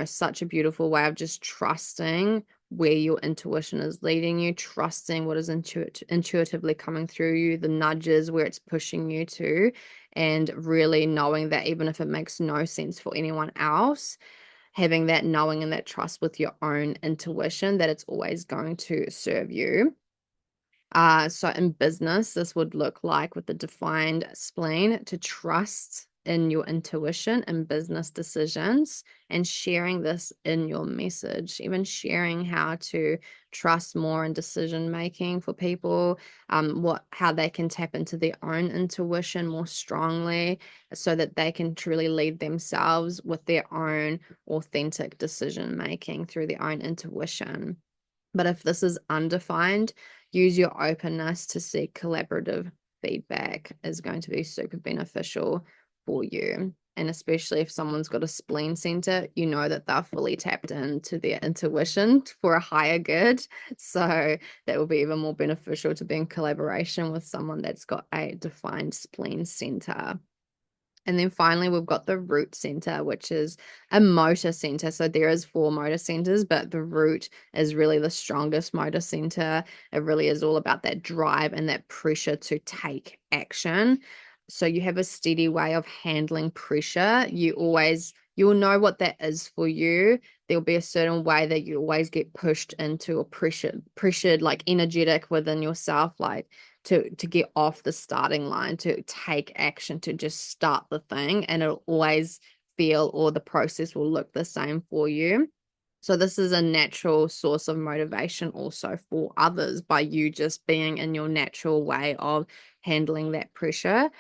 such a beautiful way of just trusting where your intuition is leading you, trusting what is intuitively coming through you, the nudges where it's pushing you to, and really knowing that even if it makes no sense for anyone else, having that knowing and that trust with your own intuition that it's always going to serve you. So in business, this would look like with the defined spleen to trust in your intuition and business decisions, and sharing this in your message, even sharing how to trust more in decision making for people, how they can tap into their own intuition more strongly so that they can truly lead themselves with their own authentic decision making through their own intuition. But if this is undefined, use your openness to seek collaborative feedback is going to be super beneficial for you. And especially if someone's got a spleen center, you know that they're fully tapped into their intuition for a higher good. So that will be even more beneficial to be in collaboration with someone that's got a defined spleen center. And then finally, we've got the root center, which is a motor center. So there is four motor centers, but the root is really the strongest motor center. It really is all about that drive and that pressure to take action. So you have a steady way of handling pressure. You always you'll know what that is for you. There'll be a certain way that you always get pushed into, or pressured, like energetic within yourself, like to get off the starting line, to take action, to just start the thing, and it'll always feel, or the process will look the same for you. So this is a natural source of motivation also for others, by you just being in your natural way of handling that pressure.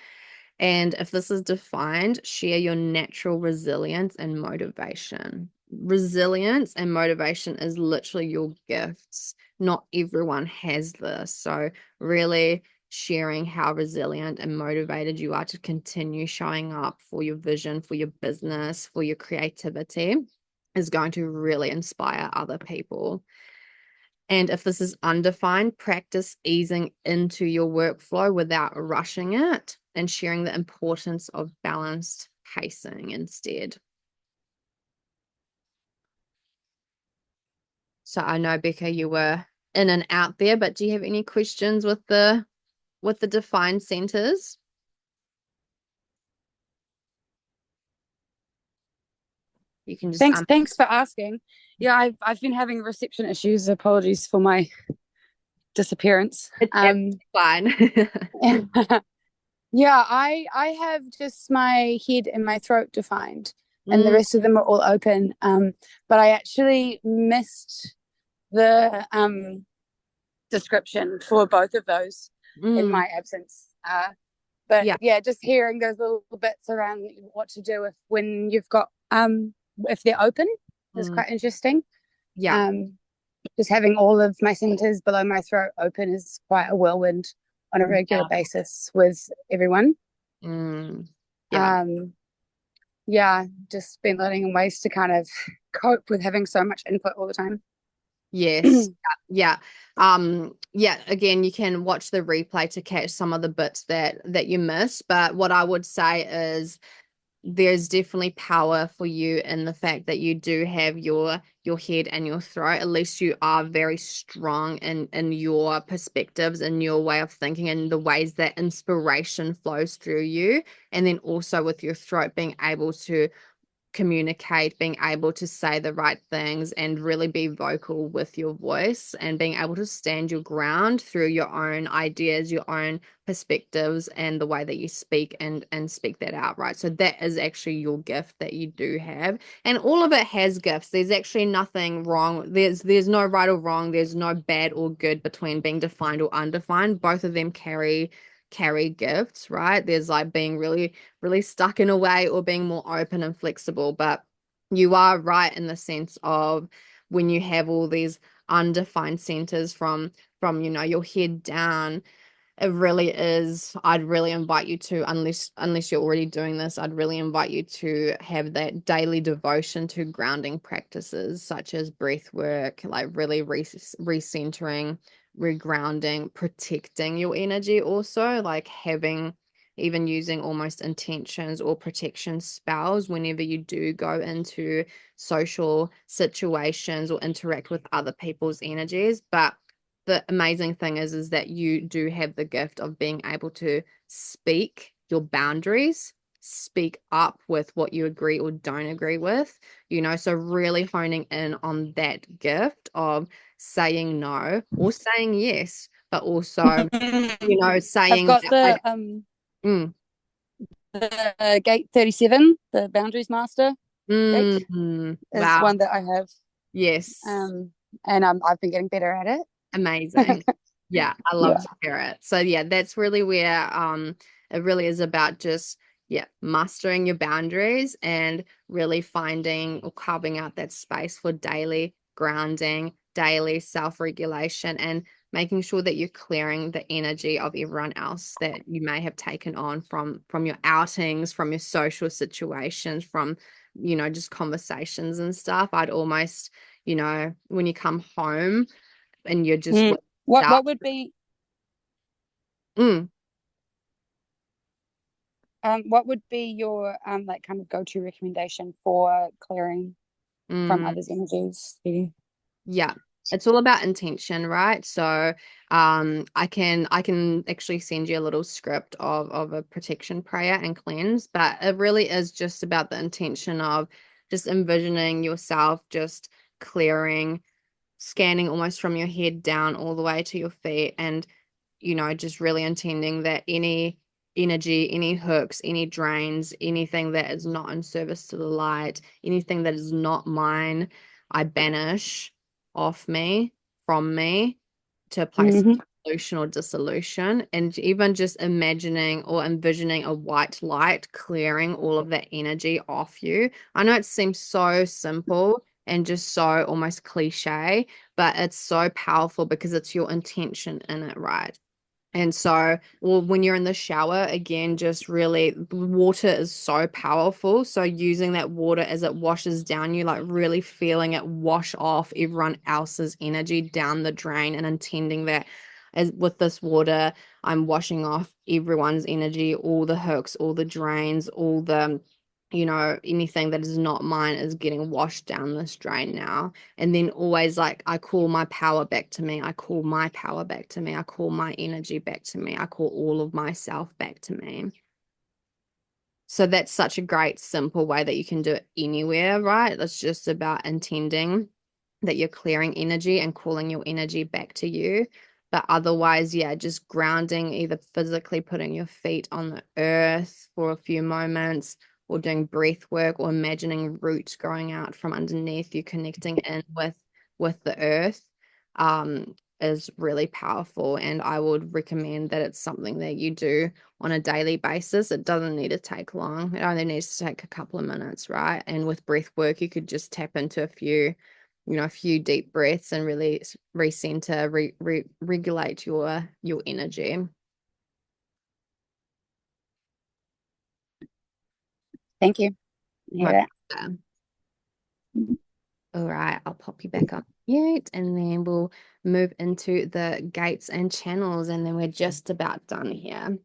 And if this is defined, share your natural resilience and motivation. Resilience and motivation is literally your gifts. Not everyone has this. So, really sharing how resilient and motivated you are to continue showing up for your vision, for your business, for your creativity is going to really inspire other people. And if this is undefined, practice easing into your workflow without rushing it, and sharing the importance of balanced pacing instead. So I know, Becca, you were in and out there, but do you have any questions with the defined centers? You can just Thanks for asking. Yeah, I've been having reception issues. Apologies for my disappearance. it's fine. Yeah, I have just my head and my throat defined, and the Mm, rest of them are all open. But I actually missed the description for both of those in mm, my absence. But yeah. yeah, just hearing those little bits around what to do if when you've got if they're open is Mm, quite interesting. yeah. Um, just having all of my centers below my throat open is quite a whirlwind on a regular Yeah. basis with everyone. Mm, yeah. Um, yeah, just been learning ways to kind of cope with having so much input all the time. Yes. Yeah. Yeah, again, you can watch the replay to catch some of the bits that you miss, but what I would say is there's definitely power for you in the fact that you do have your head and your throat. At least you are very strong in your perspectives and your way of thinking, and the ways that inspiration flows through you. And then also with your throat, being able to communicate, being able to say the right things and really be vocal with your voice, and being able to stand your ground through your own ideas, your own perspectives, and the way that you speak and speak that out, right? So that is actually your gift that you do have. And all of it has gifts. There's actually nothing wrong. There's no right or wrong. There's no bad or good between being defined or undefined. Both of them carry gifts, right? There's like being really stuck in a way, or being more open and flexible. But you are right in the sense of when you have all these undefined centers from your head down, it really is. I'd really invite you to, unless you're already doing this, I'd really invite you to have that daily devotion to grounding practices such as breath work, like really recentering, regrounding, protecting your energy, also like having, even using almost intentions or protection spells whenever you do go into social situations or interact with other people's energies. But the amazing thing is that you do have the gift of being able to speak your boundaries, speak up with what you agree or don't agree with, so really honing in on that gift of saying no or saying yes, but also, I've saying got I, mm, the gate 37, the boundaries master gate is wow, one that I have. yes. Um, and I've been getting better at Amazing. it. Yeah, I love Yeah. to hear it. So yeah, that's really where it really is about just, yeah, mastering your boundaries and really finding or carving out that space for daily grounding, daily self-regulation, and making sure that you're clearing the energy of everyone else that you may have taken on from your outings, from your social situations, from just conversations and stuff. I'd almost, when you come home and you're just Mm. with What yourself. what would be Mm, what would be your like kind of go-to recommendation for clearing from mm, others' energies? yeah. it's all about intention, right? So I can actually send you a little script of a protection prayer and cleanse, but it really is just about the intention of just envisioning yourself just clearing, scanning almost from your head down all the way to your feet, and just really intending that any energy, any hooks, any drains, anything that is not in service to the light, anything that is not mine, I banish off me, from me, to a place Hmm. of solution or dissolution. And even just imagining or envisioning a white light clearing all of that energy off you. I know it seems so simple and just so almost cliche, but it's so powerful because it's your intention in it, right? And so, well, when you're in the shower, again, just really, water is so powerful. So, using that water as it washes down you, like really feeling it wash off everyone else's energy down the drain, and intending that as with this water, I'm washing off everyone's energy, all the hooks, all the drains, all the, anything that is not mine is getting washed down this drain now. And then always like, I call my power back to me. I call my power back to me. I call my energy back to me. I call all of myself back to me. So that's such a great, simple way that you can do it anywhere, right? It's just about intending that you're clearing energy and calling your energy back to you. But otherwise, yeah, just grounding, either physically putting your feet on the earth for a few moments, or doing breath work, or imagining roots growing out from underneath you, connecting in with the earth, is really powerful. And I would recommend that it's something that you do on a daily basis. It doesn't need to take long. It only needs to take a couple of minutes, right? And with breath work, you could just tap into a few deep breaths and really recenter, regulate your energy. Thank you. I hear My that. pleasure. All right, I'll pop you back on mute, and then we'll move into the gates and channels, and then we're just about done here.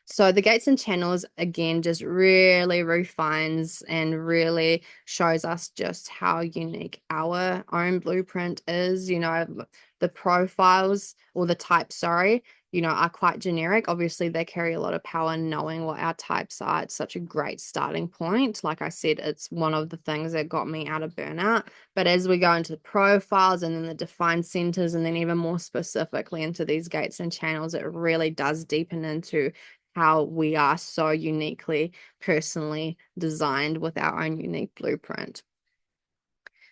So the gates and channels again just really refines and really shows us just how unique our own blueprint is. The profiles, or the types, sorry, are quite generic. Obviously, they carry a lot of power knowing what our types are. It's such a great starting point. Like I said, it's one of the things that got me out of burnout. But as we go into the profiles and then the defined centers, and then even more specifically into these gates and channels, it really does deepen into how we are so uniquely, personally designed with our own unique blueprint.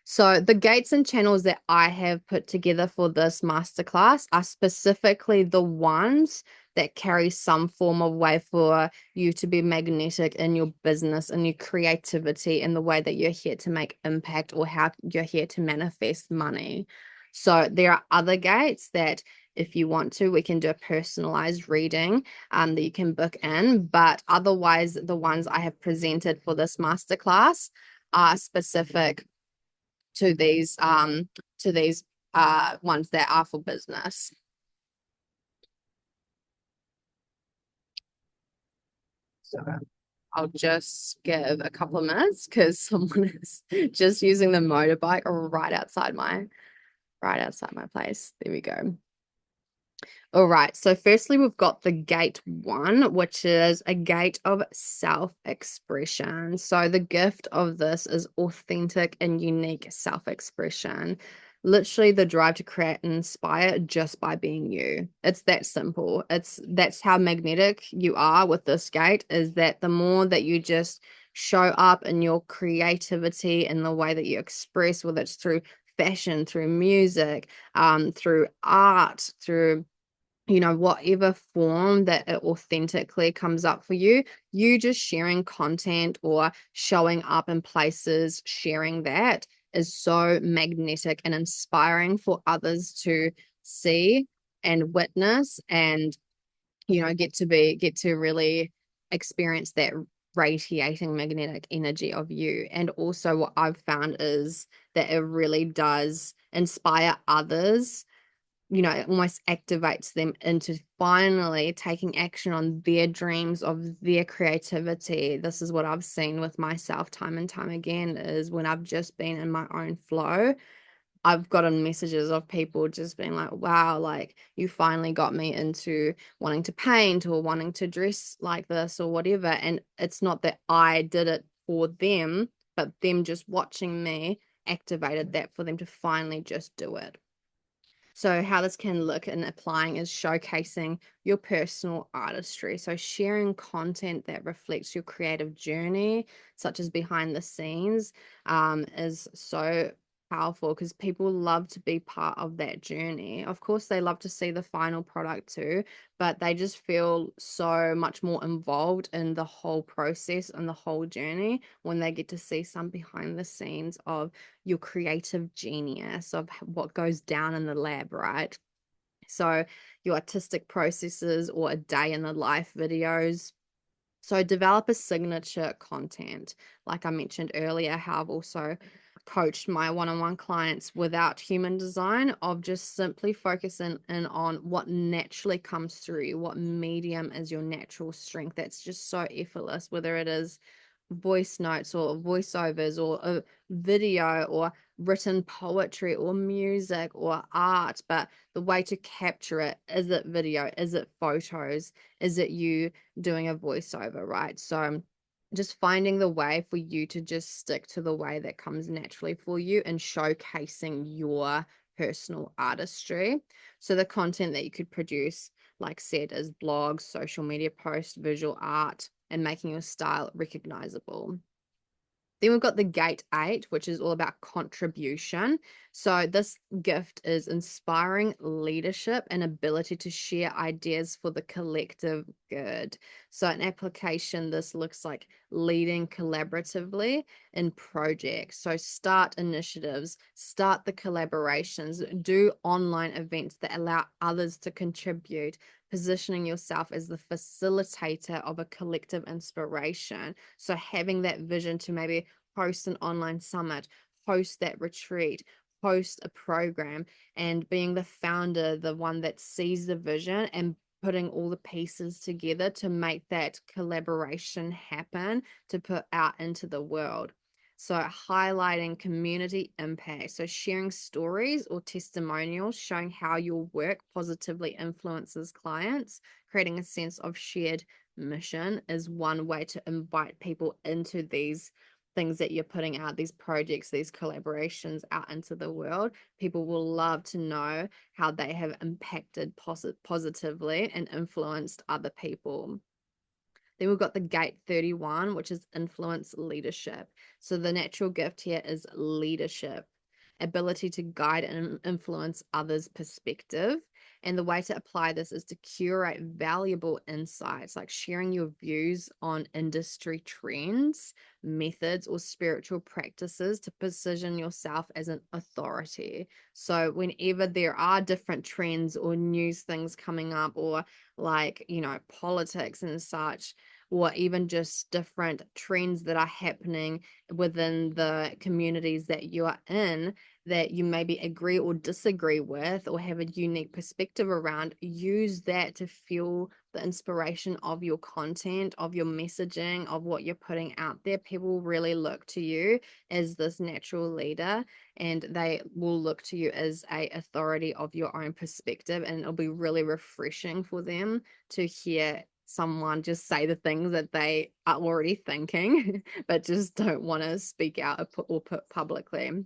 So the gates and channels that I have put together for this masterclass are specifically the ones that carry some form of way for you to be magnetic in your business and your creativity, and the way that you're here to make impact, or how you're here to manifest money. So there are other gates that, if you want to, we can do a personalized reading that you can book in. But otherwise, the ones I have presented for this masterclass are specific to these ones that are for business. So I'll just give a couple of minutes because someone is just using the motorbike right outside my place. There we go. All right. So firstly, we've got the gate one, which is a gate of self-expression. So the gift of this is authentic and unique self-expression. Literally the drive to create and inspire just by being you. It's that simple. That's how magnetic you are with this gate, is that the more that you just show up in your creativity and the way that you express, whether it's through fashion, through music, through art, through whatever form that it authentically comes up for you, you just sharing content or showing up in places, sharing that is so magnetic and inspiring for others to see and witness, and get to really experience that radiating magnetic energy of you. And also what I've found is that it really does inspire others. It almost activates them into finally taking action on their dreams, of their creativity. This is what I've seen with myself time and time again, is when I've just been in my own flow, I've gotten messages of people just being like, wow, like you finally got me into wanting to paint or wanting to dress like this or whatever. And it's not that I did it for them, but them just watching me activated that for them to finally just do it. So, how this can look and applying is showcasing your personal artistry. So, sharing content that reflects your creative journey, such as behind the scenes, is so powerful because people love to be part of that journey. Of course, they love to see the final product too, but they just feel so much more involved in the whole process and the whole journey when they get to see some behind the scenes of your creative genius of what goes down in the lab, right? So, your artistic processes or a day in the life videos. So, develop a signature content. Like I mentioned earlier, how I've also coached my one on one clients without human design of just simply focusing in on what naturally comes through you, what medium is your natural strength. That's just so effortless, whether it is voice notes or voiceovers or a video or written poetry or music or art, but the way to capture it, is it video, is it photos, is it you doing a voiceover, right? So just finding the way for you to just stick to the way that comes naturally for you and showcasing your personal artistry. So the content that you could produce, like said, is blogs, social media posts, visual art, and making your style recognizable. Then we've got the gate 8, which is all about contribution. So this gift is inspiring leadership and ability to share ideas for the collective good. So in application, this looks like leading collaboratively in projects. So start initiatives, start the collaborations, do online events that allow others to contribute, positioning yourself as the facilitator of a collective inspiration. So having that vision to maybe host an online summit, host that retreat, host a program, and being the founder, the one that sees the vision and putting all the pieces together to make that collaboration happen to put out into the world. So, highlighting community impact. So, sharing stories or testimonials showing how your work positively influences clients, creating a sense of shared mission is one way to invite people into these things that you're putting out, these projects, these collaborations out into the world. People will love to know how they have impacted positively and influenced other people. Then we've got the gate 31, which is influence leadership. So the natural gift here is leadership, ability to guide and influence others' perspective. And the way to apply this is to curate valuable insights, like sharing your views on industry trends, methods, or spiritual practices to position yourself as an authority. So, whenever there are different trends or news things coming up, or like, politics and such, or even just different trends that are happening within the communities that you are in that you maybe agree or disagree with or have a unique perspective around, use that to fuel the inspiration of your content, of your messaging, of what you're putting out there. People really look to you as this natural leader, and they will look to you as a authority of your own perspective, and it'll be really refreshing for them to hear someone just say the things that they are already thinking but just don't want to speak out or put publicly.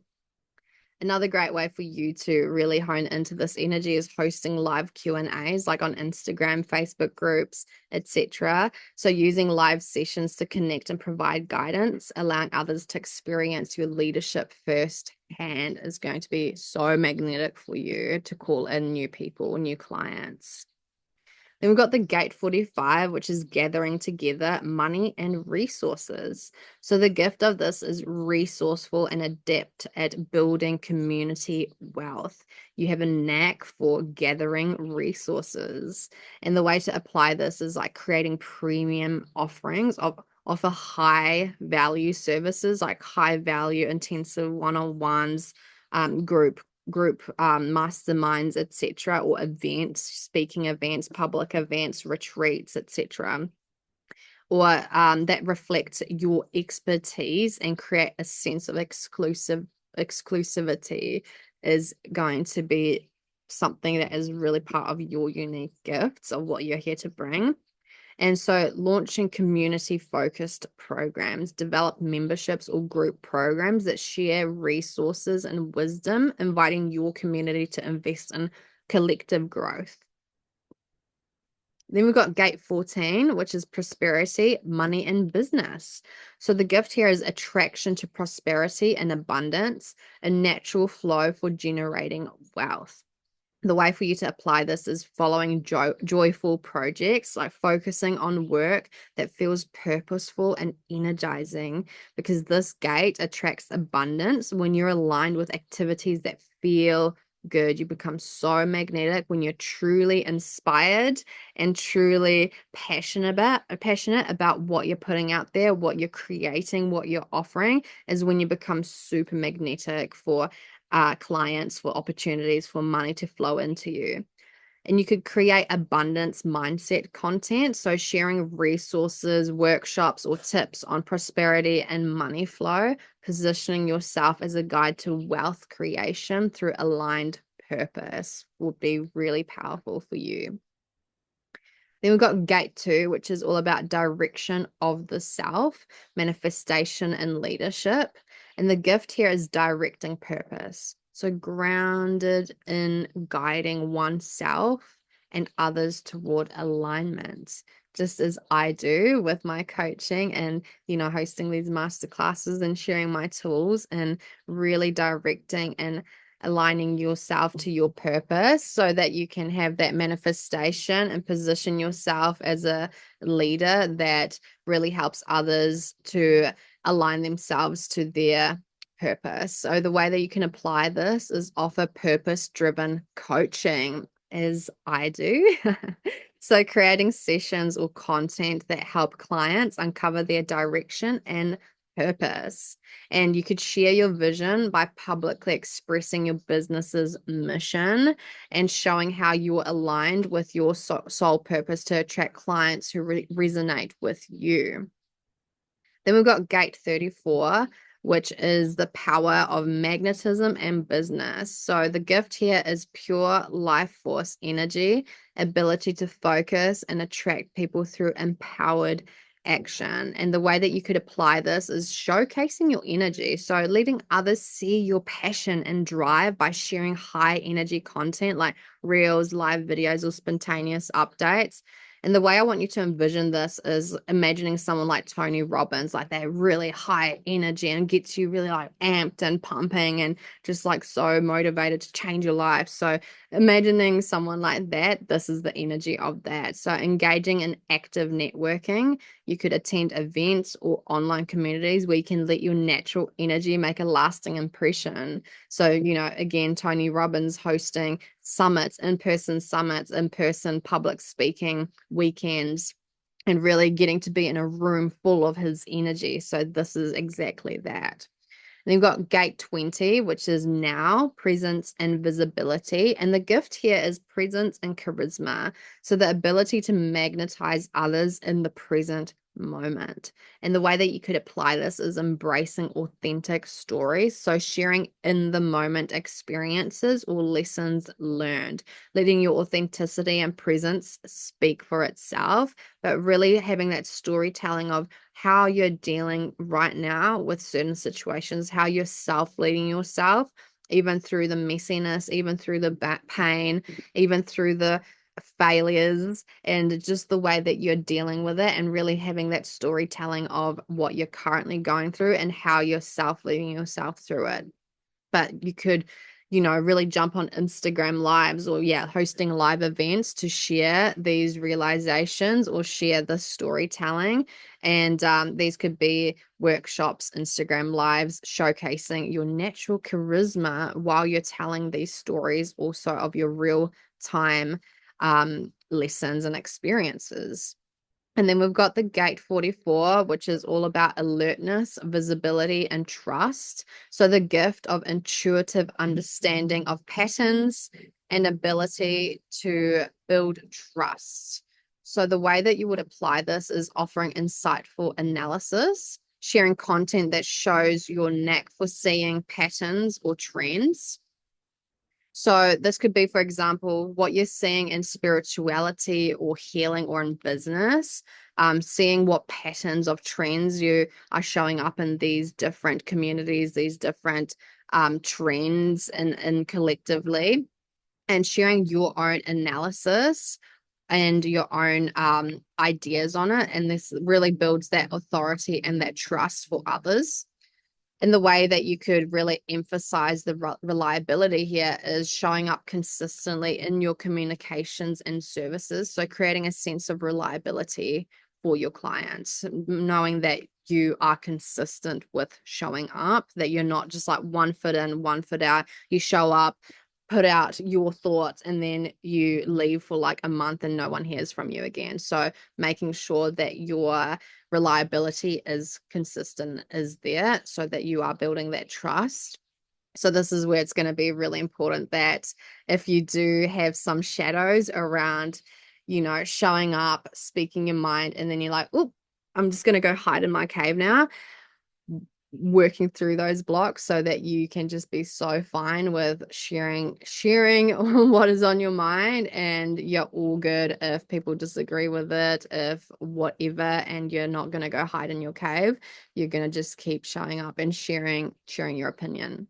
Another great way for you to really hone into this energy is hosting live Q&As like on Instagram, Facebook groups, etc. So using live sessions to connect and provide guidance, allowing others to experience your leadership firsthand is going to be so magnetic for you to call in new people, new clients. Then we've got the gate 45, which is gathering together money and resources. So the gift of this is resourceful and adept at building community wealth. You have a knack for gathering resources. And the way to apply this is like creating premium offerings of offer high value services, like high value intensive one-on-ones, group masterminds, etc., or events, speaking events, public events, retreats, etc., or that reflects your expertise and create a sense of exclusivity. is going to be something that is really part of your unique gifts of what you're here to bring. And so launching community focused programs, develop memberships or group programs that share resources and wisdom, inviting your community to invest in collective growth. Then we've got gate 14, which is prosperity, money, and business. So the gift here is attraction to prosperity and abundance, a natural flow for generating wealth. The way for you to apply this is following joyful projects, like focusing on work that feels purposeful and energizing, because this gate attracts abundance when you're aligned with activities that feel good. You become so magnetic when you're truly inspired and truly passionate about what you're putting out there, what you're creating, what you're offering, is when you become super magnetic for clients, for opportunities, for money to flow into you. And you could create abundance mindset content. So, sharing resources, workshops, or tips on prosperity and money flow, positioning yourself as a guide to wealth creation through aligned purpose would be really powerful for you. Then we've got gate 2, which is all about direction of the self, manifestation, and leadership. And the gift here is directing purpose. So grounded in guiding oneself and others toward alignment, just as I do with my coaching and, hosting these masterclasses and sharing my tools and really directing and aligning yourself to your purpose so that you can have that manifestation and position yourself as a leader that really helps others to align themselves to their purpose. So the way that you can apply this is offer purpose-driven coaching, as I do. So creating sessions or content that help clients uncover their direction and purpose. And you could share your vision by publicly expressing your business's mission and showing how you're aligned with your soul purpose to attract clients who resonate with you. Then we've got gate 34, which is the power of magnetism and business. So the gift here is pure life force energy, ability to focus and attract people through empowered action. And the way that you could apply this is showcasing your energy. So letting others see your passion and drive by sharing high energy content like reels, live videos, or spontaneous updates. And the way I want you to envision this is imagining someone like Tony Robbins, like they're really high energy and gets you really like amped and pumping and just like so motivated to change your life. So imagining someone like that, this is the energy of that. So engaging in active networking, you could attend events or online communities where you can let your natural energy make a lasting impression. So, again, Tony Robbins hosting summits, in person public speaking weekends, and really getting to be in a room full of his energy. So this is exactly that. And you've got gate 20, which is now, presence, and visibility. And the gift here is presence and charisma. So the ability to magnetize others in the present moment. And the way that you could apply this is embracing authentic stories. So sharing in the moment experiences or lessons learned, letting your authenticity and presence speak for itself, but really having that storytelling of how you're dealing right now with certain situations, how you're self-leading yourself, even through the messiness, even through the back pain, even through the failures, and just the way that you're dealing with it, and really having that storytelling of what you're currently going through and how you're self-leading yourself through it. But you could, really jump on Instagram lives or, hosting live events to share these realizations or share the storytelling. And these could be workshops, Instagram lives, showcasing your natural charisma while you're telling these stories also of your real time lessons and experiences. And then we've got the gate 44, which is all about alertness, visibility, and trust. So the gift of intuitive understanding of patterns and ability to build trust. So the way that you would apply this is offering insightful analysis, sharing content that shows your knack for seeing patterns or trends, So this could be, for example, what you're seeing in spirituality or healing or in business, seeing what patterns of trends you are showing up in these different communities, these different trends and collectively, and sharing your own analysis and your own ideas on it. And this really builds that authority and that trust for others. And the way that you could really emphasize the reliability here is showing up consistently in your communications and services. So, creating a sense of reliability for your clients, knowing that you are consistent with showing up, that you're not just like one foot in, one foot out. You show up, put out your thoughts, and then you leave for like a month and no one hears from you again. So, making sure that your reliability is consistent is there so that you are building that trust. So this is where it's going to be really important that if you do have some shadows around, showing up, speaking your mind, and then you're like, oh, I'm just going to go hide in my cave now, working through those blocks so that you can just be so fine with sharing what is on your mind, and you're all good if people disagree with it, if whatever, and you're not going to go hide in your cave. You're going to just keep showing up and sharing your opinion.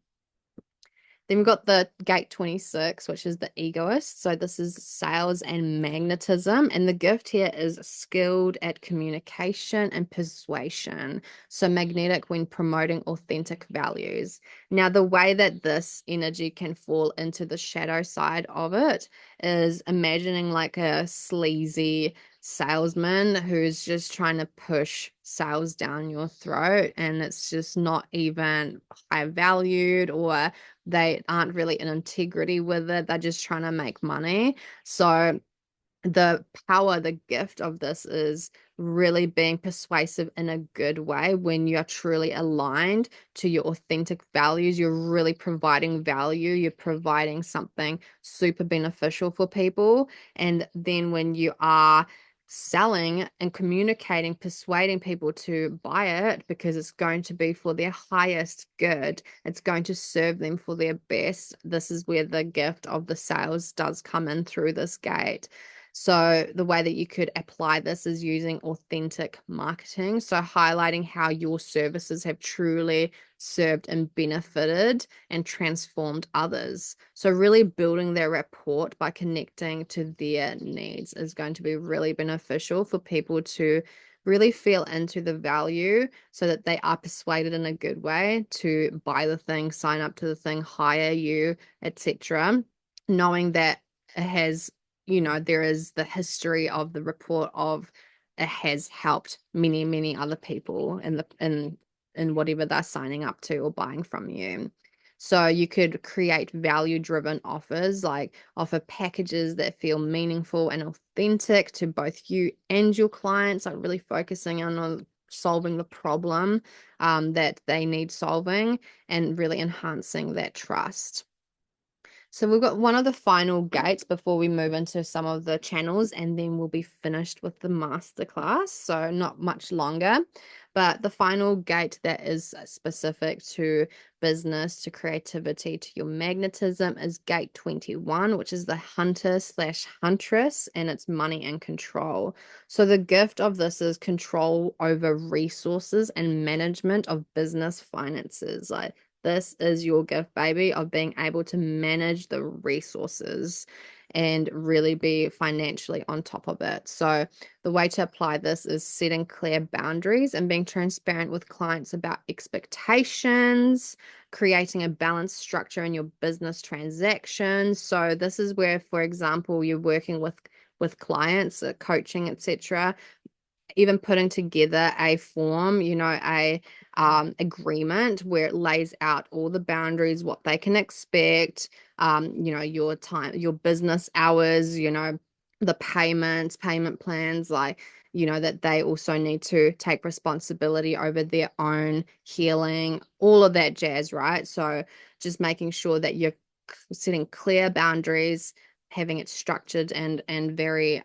Then we've got the gate 26, which is the egoist. So this is sales and magnetism. And the gift here is skilled at communication and persuasion. So magnetic when promoting authentic values. Now, the way that this energy can fall into the shadow side of it is imagining like a sleazy salesman who's just trying to push sales down your throat, and it's just not even high valued, or they aren't really in integrity with it. They're just trying to make money. So the power, the gift of this is really being persuasive in a good way. When you're truly aligned to your authentic values, you're really providing value, you're providing something super beneficial for people. And then when you are selling and communicating, persuading people to buy it because it's going to be for their highest good, it's going to serve them for their best. This is where the gift of the sales does come in through this gate. So, the way that you could apply this is using authentic marketing. So, highlighting how your services have truly served and benefited and transformed others. So, really building their rapport by connecting to their needs is going to be really beneficial for people to really feel into the value so that they are persuaded in a good way to buy the thing, sign up to the thing, hire you, etc. Knowing that it has, there is the history of the report of it has helped many, many other people in whatever they're signing up to or buying from you. So you could create value-driven offers, like offer packages that feel meaningful and authentic to both you and your clients, like really focusing on solving the problem that they need solving, and really enhancing that trust. So we've got one of the final gates before we move into some of the channels, and then we'll be finished with the masterclass. So not much longer, but the final gate that is specific to business, to creativity, to your magnetism is gate 21, which is the hunter/huntress, and it's money and control. So the gift of this is control over resources and management of business finances. Like, this is your gift, baby, of being able to manage the resources and really be financially on top of it. So, the way to apply this is setting clear boundaries and being transparent with clients about expectations, creating a balanced structure in your business transactions. So, this is where, for example, you're working with clients, coaching, etc., even putting together a form, a agreement where it lays out all the boundaries, what they can expect, your time, your business hours, the payment plans, like, that they also need to take responsibility over their own healing, all of that jazz, right? So just making sure that you're setting clear boundaries, having it structured and very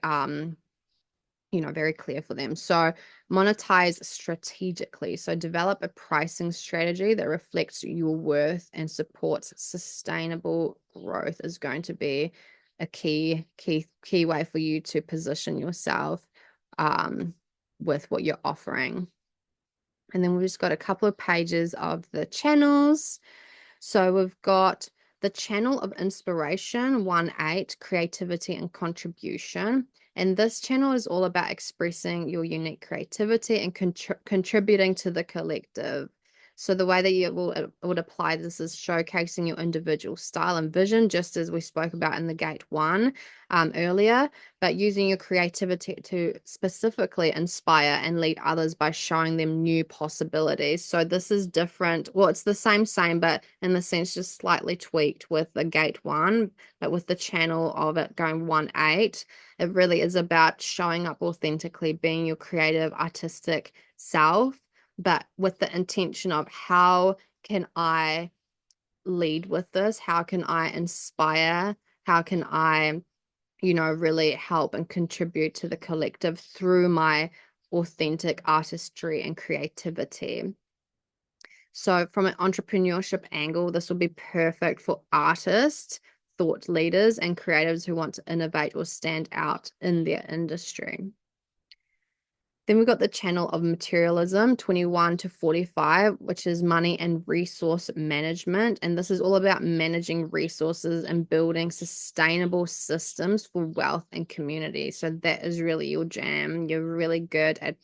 very clear for them. So monetize strategically. So develop a pricing strategy that reflects your worth and supports sustainable growth is going to be a key way for you to position yourself with what you're offering. And then we've just got a couple of pages of the channels. So we've got the channel of inspiration, 1-8, creativity and contribution. And this channel is all about expressing your unique creativity and contributing to the collective. So the way that you would apply this is showcasing your individual style and vision, just as we spoke about in the gate 1 earlier, but using your creativity to specifically inspire and lead others by showing them new possibilities. So this is different. Well, it's the same, but in the sense just slightly tweaked with the gate 1, but with the channel of it going 1-8, it really is about showing up authentically, being your creative, artistic self, but with the intention of how can I lead with this? How can I inspire? How can I really help and contribute to the collective through my authentic artistry and creativity. So from an entrepreneurship angle, this will be perfect for artists, thought leaders, and creatives who want to innovate or stand out in their industry. Then we've got the channel of materialism, 21 to 45, which is money and resource management. And this is all about managing resources and building sustainable systems for wealth and community. So that is really your jam. You're really good at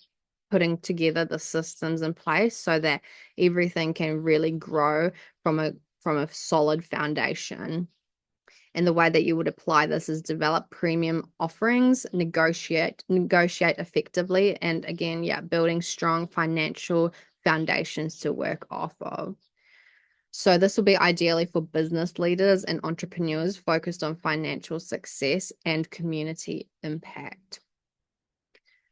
putting together the systems in place so that everything can really grow from a solid foundation. And the way that you would apply this is develop premium offerings, negotiate effectively, and again, building strong financial foundations to work off of. So this will be ideally for business leaders and entrepreneurs focused on financial success and community impact.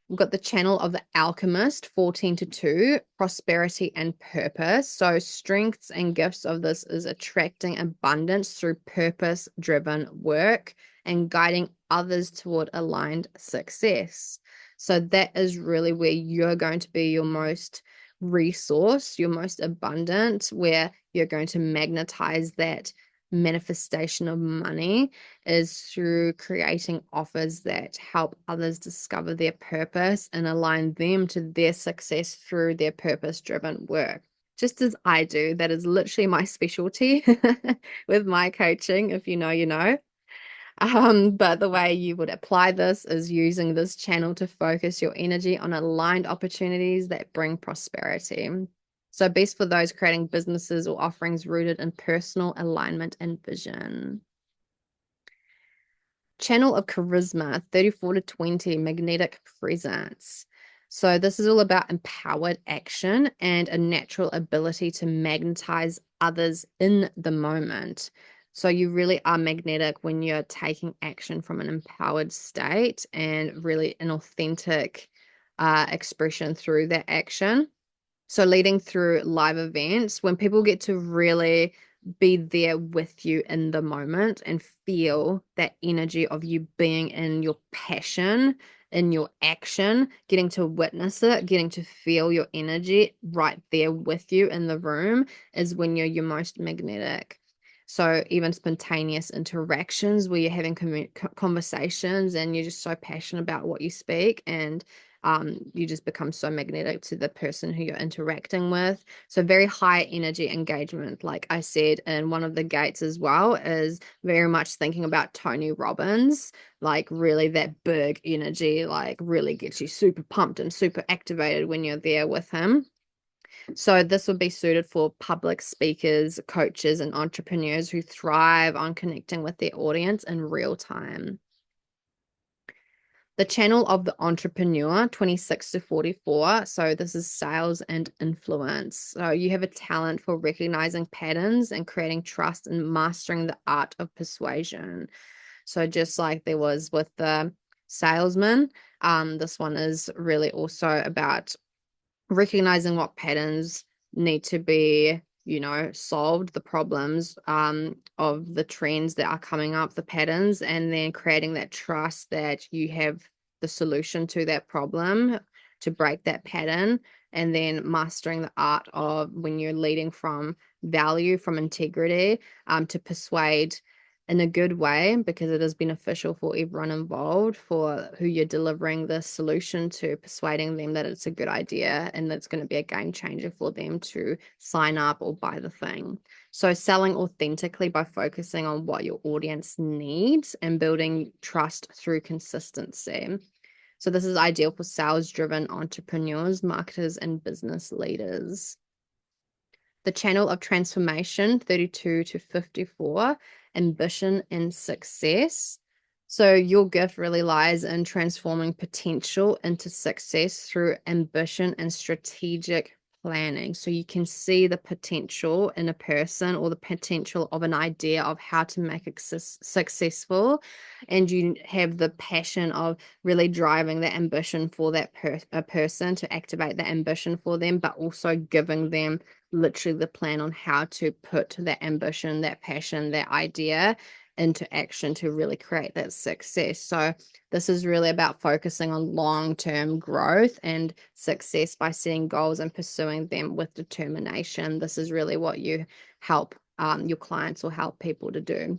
We've got the channel of the alchemist, 14 to 2, prosperity and purpose. So strengths and gifts of this is attracting abundance through purpose-driven work and guiding others toward aligned success. So that is really where you're going to be your most resource, your most abundant, where you're going to magnetize that manifestation of money is through creating offers that help others discover their purpose and align them to their success through their purpose-driven work. Just as I do, that is literally my specialty with my coaching. If you know, you know. But the way you would apply this is using this channel to focus your energy on aligned opportunities that bring prosperity. So best for those creating businesses or offerings rooted in personal alignment and vision. Channel of charisma, 34 to 20, magnetic presence. So this is all about empowered action and a natural ability to magnetize others in the moment. So you really are magnetic when you're taking action from an empowered state and really an authentic expression through that action. So leading through live events, when people get to really be there with you in the moment and feel that energy of you being in your passion, in your action, getting to witness it, getting to feel your energy right there with you in the room is when you're your most magnetic. So even spontaneous interactions where you're having conversations and you're just so passionate about what you speak, and you just become so magnetic to the person who you're interacting with. So very high energy engagement, like I said in one of the gates as well, is very much thinking about Tony Robbins, like really that big energy, like really gets you super pumped and super activated when you're there with him. So this would be suited for public speakers, coaches, and entrepreneurs who thrive on connecting with their audience in real time. The channel of the entrepreneur, 26 to 44. So this is sales and influence. So you have a talent for recognizing patterns and creating trust and mastering the art of persuasion. So just like there was with the salesman, this one is really also about recognizing what patterns need to be solved, the problems of the trends that are coming up, the patterns, and then creating that trust that you have the solution to that problem to break that pattern, and then mastering the art of when you're leading from value, from integrity, to persuade in a good way, because it is beneficial for everyone involved, for who you're delivering the solution to, persuading them that it's a good idea and that's going to be a game changer for them to sign up or buy the thing. So selling authentically by focusing on what your audience needs and building trust through consistency. So this is ideal for sales-driven entrepreneurs, marketers, and business leaders. The channel of transformation, 32 to 54, ambition and success. So your gift really lies in transforming potential into success through ambition and strategic planning. So you can see the potential in a person or the potential of an idea of how to make it successful, and you have the passion of really driving the ambition for that a person, to activate the ambition for them, but also giving them literally the plan on how to put that ambition, that passion, that idea into action to really create that success. So this is really about focusing on long-term growth and success by setting goals and pursuing them with determination. This is really what you help your clients or help people to do.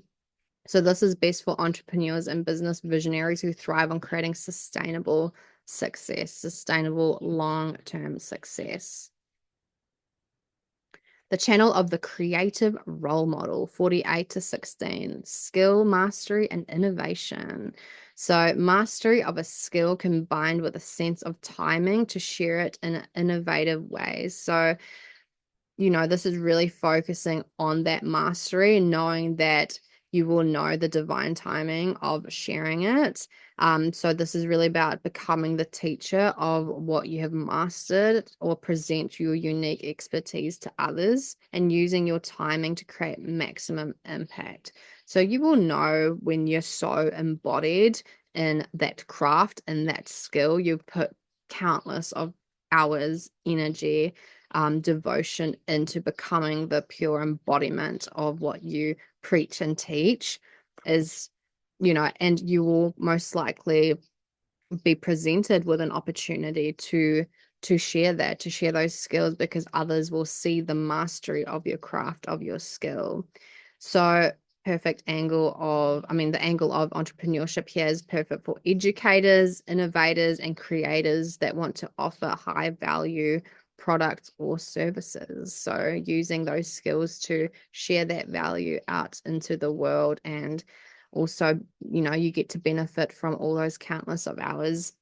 So this is best for entrepreneurs and business visionaries who thrive on creating sustainable success, sustainable long-term success. The channel of the creative role model, 48 to 16, skill, mastery, and innovation. So mastery of a skill combined with a sense of timing to share it in innovative ways. So, this is really focusing on that mastery and knowing that you will know the divine timing of sharing it. So this is really about becoming the teacher of what you have mastered, or present your unique expertise to others and using your timing to create maximum impact. So you will know when you're so embodied in that craft and that skill. You've put countless of hours, energy, devotion into becoming the pure embodiment of what you preach and teach, is, and you will most likely be presented with an opportunity to share that, to share those skills, because others will see the mastery of your craft, of your skill. So perfect angle of, the angle of entrepreneurship here is perfect for educators, innovators, and creators that want to offer high value products or services. So using those skills to share that value out into the world, and also, you get to benefit from all those countless of hours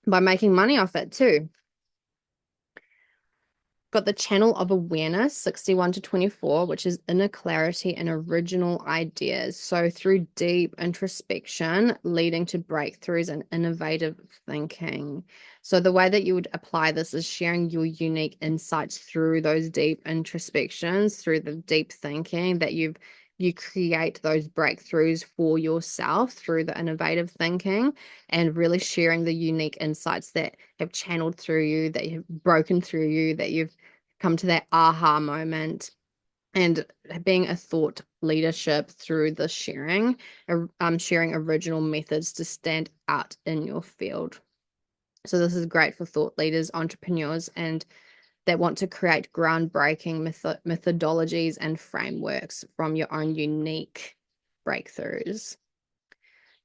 by making money off it too. Got the channel of awareness, 61 to 24, which is inner clarity and original ideas. So through deep introspection, leading to breakthroughs and innovative thinking. So the way that you would apply this is sharing your unique insights through those deep introspections, through the deep thinking that you create those breakthroughs for yourself through the innovative thinking, and really sharing the unique insights that have channeled through you, that have broken through you, that you've come to that aha moment, and being a thought leadership through the sharing original methods to stand out in your field. So this is great for thought leaders, entrepreneurs, and that want to create groundbreaking methodologies and frameworks from your own unique breakthroughs.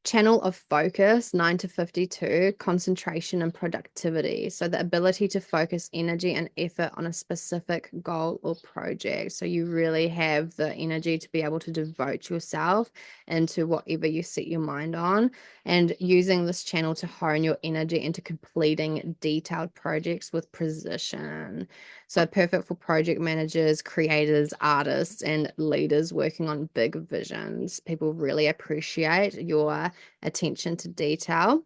Channel of focus, 9 to 52, concentration and productivity. So the ability to focus energy and effort on a specific goal or project. So you really have the energy to be able to devote yourself into whatever you set your mind on, and using this channel to hone your energy into completing detailed projects with precision. So perfect for project managers, creators, artists, and leaders working on big visions. People really appreciate your attention to detail.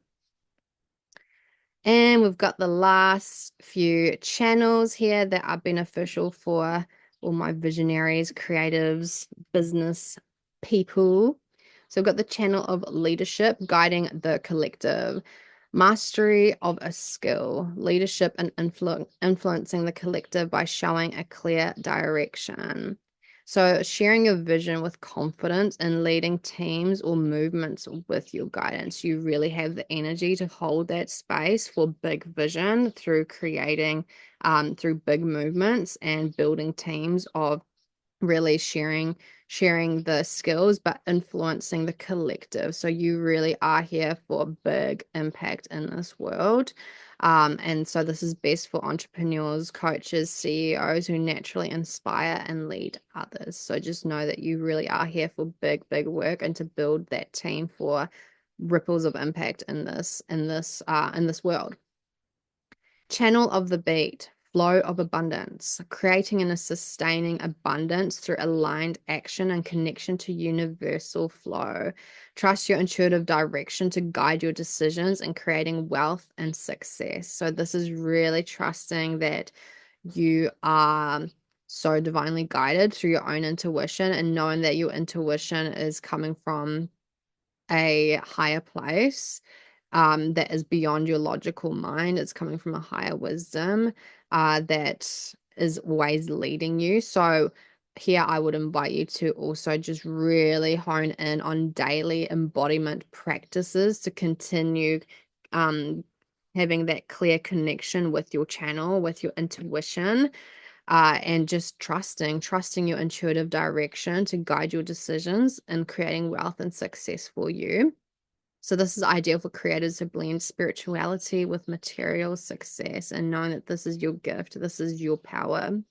And we've got the last few channels here that are beneficial for all my visionaries, creatives, business people. So we've got the channel of leadership, guiding the collective, mastery of a skill, leadership and influencing the collective by showing a clear direction. So, sharing your vision with confidence and leading teams or movements with your guidance, you really have the energy to hold that space for big vision through creating, through big movements and building teams of really sharing the skills but influencing the collective. So you really are here for a big impact in this world. And so this is best for entrepreneurs, coaches, CEOs who naturally inspire and lead others. So just know that you really are here for big work and to build that team for ripples of impact in this world. Channel of the beat, flow of abundance, creating and sustaining abundance through aligned action and connection to universal flow. Trust your intuitive direction to guide your decisions and creating wealth and success. So, this is really trusting that you are so divinely guided through your own intuition and knowing that your intuition is coming from a higher place that is beyond your logical mind. It's coming from a higher wisdom that is always leading you. So here I would invite you to also just really hone in on daily embodiment practices to continue um, having that clear connection with your channel, with your intuition, and just trusting your intuitive direction to guide your decisions and creating wealth and success for you. So this is ideal for creators to blend spirituality with material success and knowing that this is your gift, this is your power.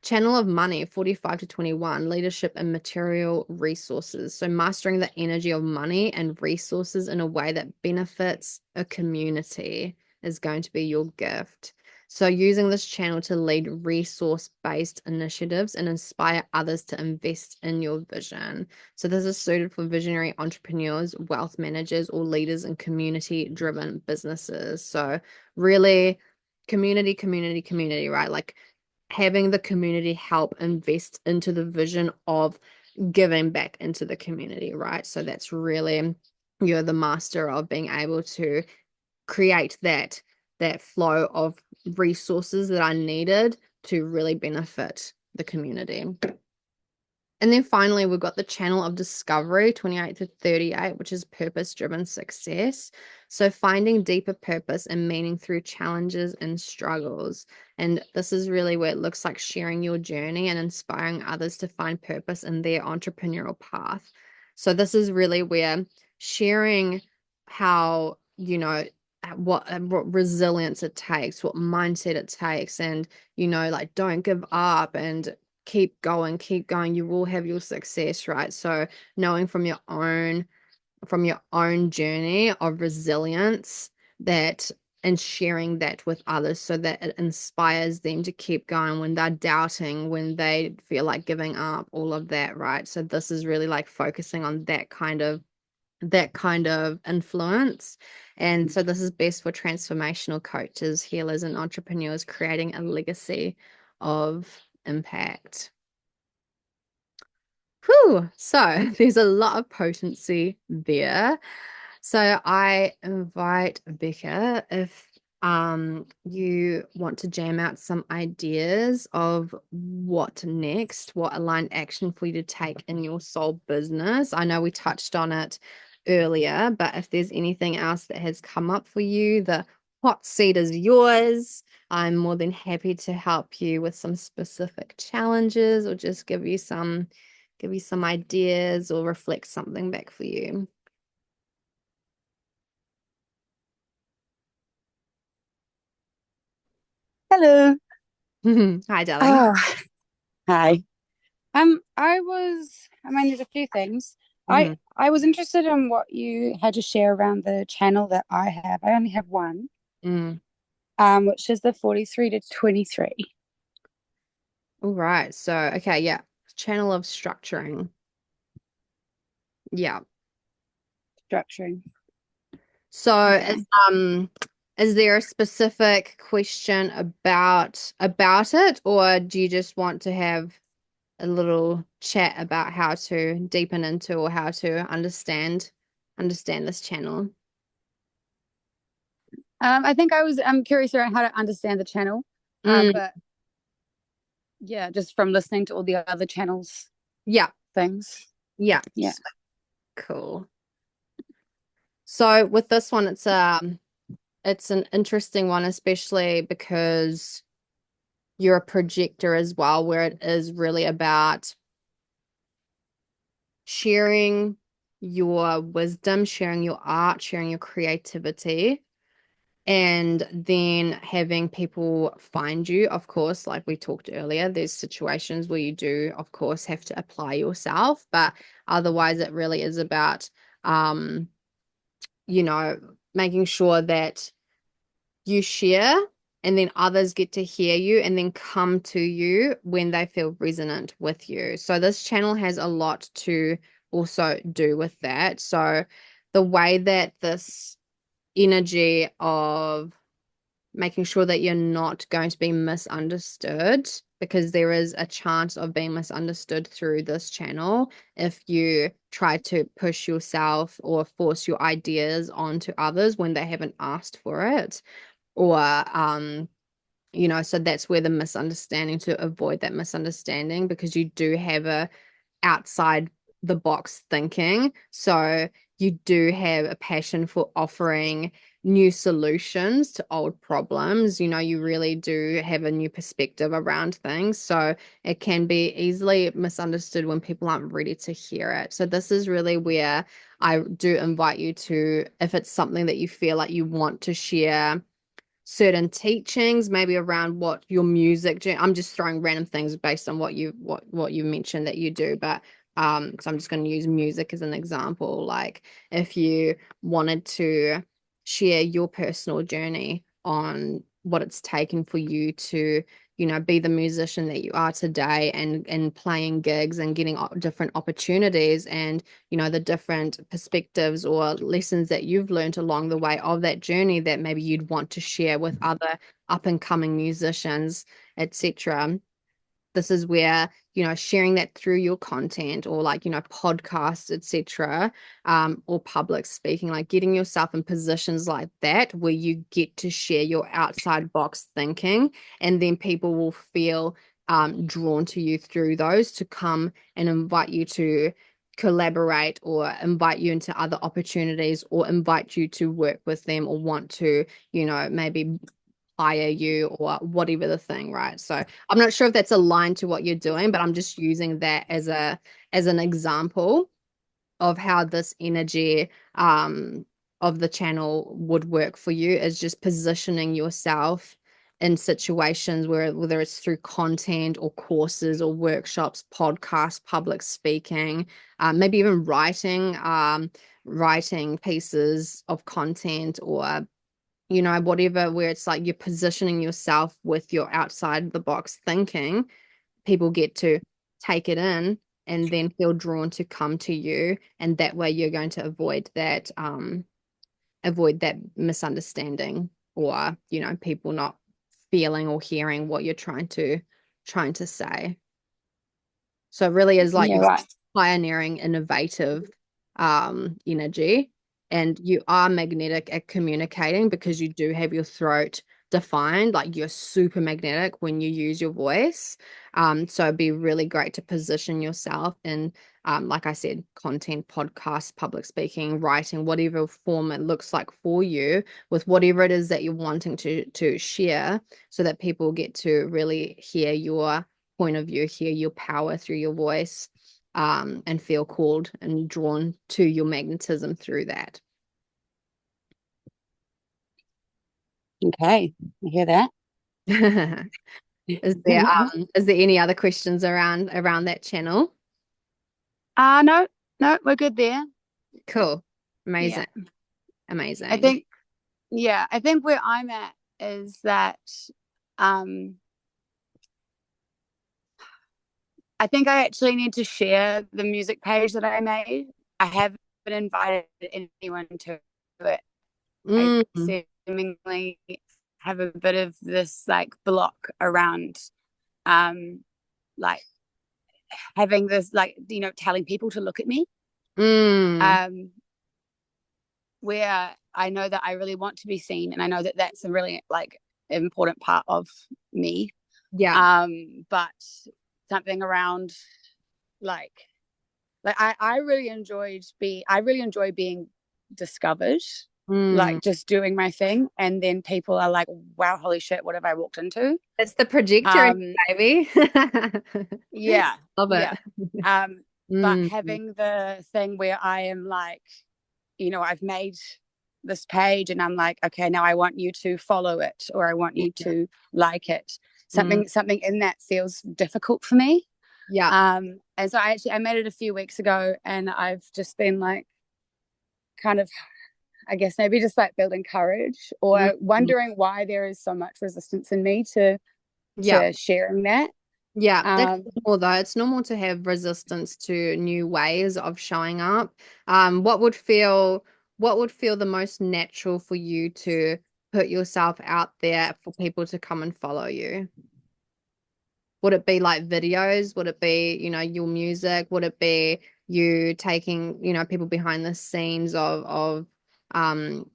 Channel of money, 45 to 21, leadership and material resources. So mastering the energy of money and resources in a way that benefits a community is going to be your gift. So using this channel to lead resource-based initiatives and inspire others to invest in your vision. So this is suited for visionary entrepreneurs, wealth managers, or leaders in community-driven businesses. So really community, right? Like having the community help invest into the vision of giving back into the community, right? So that's really you're the master of being able to create that flow of resources that are needed to really benefit the community. And then finally, we've got the channel of discovery, 28 to 38, which is purpose-driven success. So finding deeper purpose and meaning through challenges and struggles. And this is really where it looks like sharing your journey and inspiring others to find purpose in their entrepreneurial path. So this is really where sharing how, what resilience it takes, what mindset it takes, and, like don't give up and keep going, you will have your success, right? So knowing from your own journey of resilience that and sharing that with others so that it inspires them to keep going when they're doubting, when they feel like giving up, all of that, right? So this is really like focusing on that kind of influence. And so this is best for transformational coaches, healers, and entrepreneurs creating a legacy of impact. Whew. So there's a lot of potency there. So I invite Becca if you want to jam out some ideas of what next, what aligned action for you to take in your soul business. I know we touched on it earlier, but if there's anything else that has come up for you, the hot seat is yours. I'm more than happy to help you with some specific challenges or just give you some ideas or reflect something back for you. Hello. Hi, darling. Oh, hi. I mean, there's a few things. I Hmm. I was interested in what you had to share around the channel that I have. I only have one, Mm. which is the 43 to 23 All right. So, okay, yeah. Channel of structuring. Yeah. structuring. So, Okay. is there a specific question about it, or do you just want to have a little chat about how to deepen into or how to understand this channel? I'm curious around how to understand the channel. Mm. But Yeah, just from listening to all the other channels Yeah, things. yeah. Yeah. Cool. So with this one, it's an interesting one, especially because you're a projector as well, where it is really about sharing your wisdom, sharing your art, sharing your creativity, and then having people find you. Of course, like we talked earlier, there's situations where you do, of course, have to apply yourself, but otherwise it really is about you know, making sure that you share and then others get to hear you and then come to you when they feel resonant with you. So this channel has a lot to also do with that. So the way that this energy of making sure that you're not going to be misunderstood, because there is a chance of being misunderstood through this channel if you try to push yourself or force your ideas onto others when they haven't asked for it, or so that's where the misunderstanding, to avoid that misunderstanding, because you do have a outside the box thinking. So you do have a passion for offering new solutions to old problems. You really do have a new perspective around things. So it can be easily misunderstood when people aren't ready to hear it. So this is really where I do invite you to, if it's something that you feel like you want to share certain teachings, maybe around what your music. I'm just throwing random things based on what you mentioned that you do, but because I'm just going to use music as an example. Like if you wanted to share your personal journey on what it's taken for you to be the musician that you are today, and playing gigs and getting different opportunities, and the different perspectives or lessons that you've learned along the way of that journey that maybe you'd want to share with other up and coming musicians, etc. This is where sharing that through your content, or like podcasts, etc., or public speaking, like getting yourself in positions like that where you get to share your outside box thinking, and then people will feel drawn to you through those, to come and invite you to collaborate, or invite you into other opportunities, or invite you to work with them, or want to maybe hire you, or whatever the thing, right? So I'm not sure if that's aligned to what you're doing, but I'm just using that as an example of how this energy of the channel would work for you, is just positioning yourself in situations where, whether it's through content or courses or workshops, podcasts, public speaking, maybe even writing pieces of content, or whatever, where it's like you're positioning yourself with your outside the box thinking. People get to take it in and then feel drawn to come to you. And that way you're going to avoid that misunderstanding, or, people not feeling or hearing what you're trying to say. So it really is like Yeah, you're right. pioneering innovative energy, and you are magnetic at communicating, because you do have your throat defined, like you're super magnetic when you use your voice. So it'd be really great to position yourself in, like I said, content, podcasts, public speaking, writing, whatever form it looks like for you, with whatever it is that you're wanting to share, so that people get to really hear your point of view, hear your power through your voice, and feel called and drawn to your magnetism through that. Okay. I hear that. Is there any other questions around that channel? No, no, we're good there. Cool. Yeah. Amazing. I Amazing. think, yeah, I think where I'm at is that um I think I actually need to share the music page that I made. I haven't invited anyone to it. I Mm, seemingly have a bit of this like block around um like having this like telling people to look at me, mm, um where I know that I really want to be seen, and I know that that's a really like important part of me. Yeah. But something around like I really I really enjoy being discovered, Mm. like just doing my thing, and then people are like, wow, holy shit, what have I walked into? It's the projector in Um, you, baby. yeah, Love yeah. it. Um, but Mm. having the thing where I am like, I've made this page and I'm like, okay, now I want you to follow it or I want you Yeah. to like it. Mm. Something in that feels difficult for me. Yeah. And so I made it a few weeks ago and I've just been like kind of I guess maybe just like building courage or Mm. wondering why there is so much resistance in me to Yeah. sharing that. Yeah, that's Um, normal though. It's normal to have resistance to new ways of showing up. What would feel the most natural for you to put yourself out there for people to come and follow you? Would it be like videos? Would it be, your music? Would it be you taking, people behind the scenes um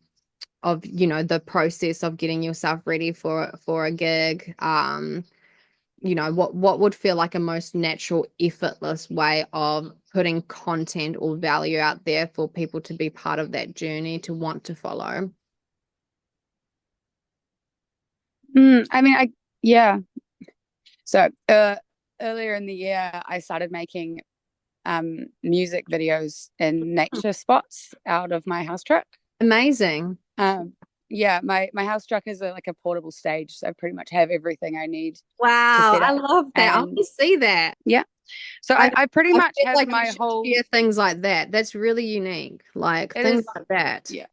the process of getting yourself ready for a gig? What would feel like a most natural, effortless way of putting content or value out there for people to be part of that journey to want to follow? I mean, yeah. So earlier in the year, I started making music videos in nature spots out of my house truck. Amazing. Um, yeah, my house truck is like a portable stage, so I pretty much have everything I need to Wow, set I up. love that. I want And to see that. yeah, so I I pretty I much feel have like you my should whole. share things like that. That's really unique. Like It things is, like that. yeah,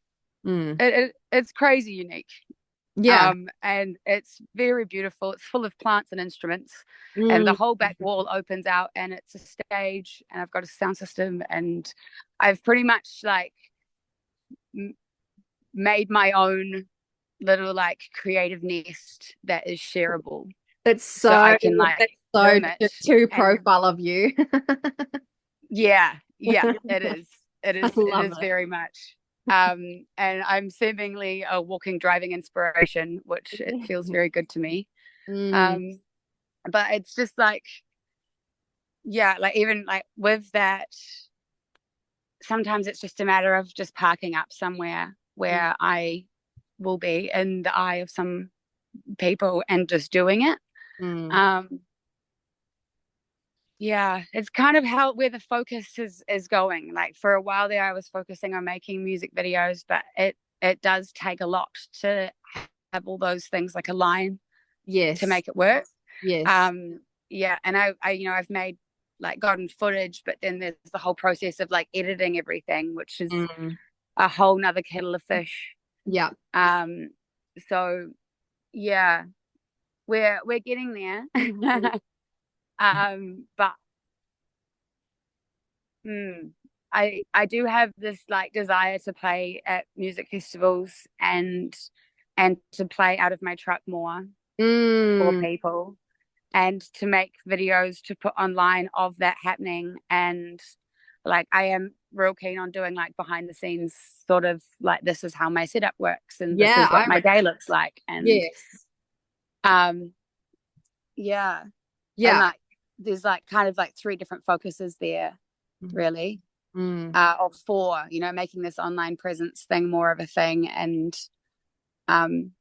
Mm. it's crazy unique. Yeah. And it's very beautiful. It's full of plants and instruments, and the Mm. whole back wall opens out, and it's a stage, and I've got a sound system, and I've pretty much like m- made my own little like creative nest that is shareable, That's so I so can like that's so film it. the true And profile of you. yeah, yeah, it is. I It love is it. very much. And I'm seemingly a walking, driving inspiration, which it feels very good to me. Mm. Um, but it's just like, yeah, like even like with that, sometimes it's just a matter of just parking up somewhere Mm. where I will be in the eye of some people and just doing it. Mm. Um, yeah, it's kind of how where the focus is going. Like for a while there, I was focusing on making music videos, but it does take a lot to have all those things like align to Yes. make it work. Yes. Um, yeah, and I've made like gotten footage, but then there's the whole process of like editing everything, which is Mm. a whole nother kettle of fish. Yeah. Um, so yeah, we're getting there. But mm, I do have this like desire to play at music festivals and to play out of my truck more for Mm. people and to make videos to put online of that happening. And like I am real keen on doing like behind the scenes sort of like this is how my setup works and this Yeah, is what my day looks like. And yes. um yeah, and Yeah. like there's like kind of like three different focuses there really, Mm. of four, making this online presence thing more of a thing. And um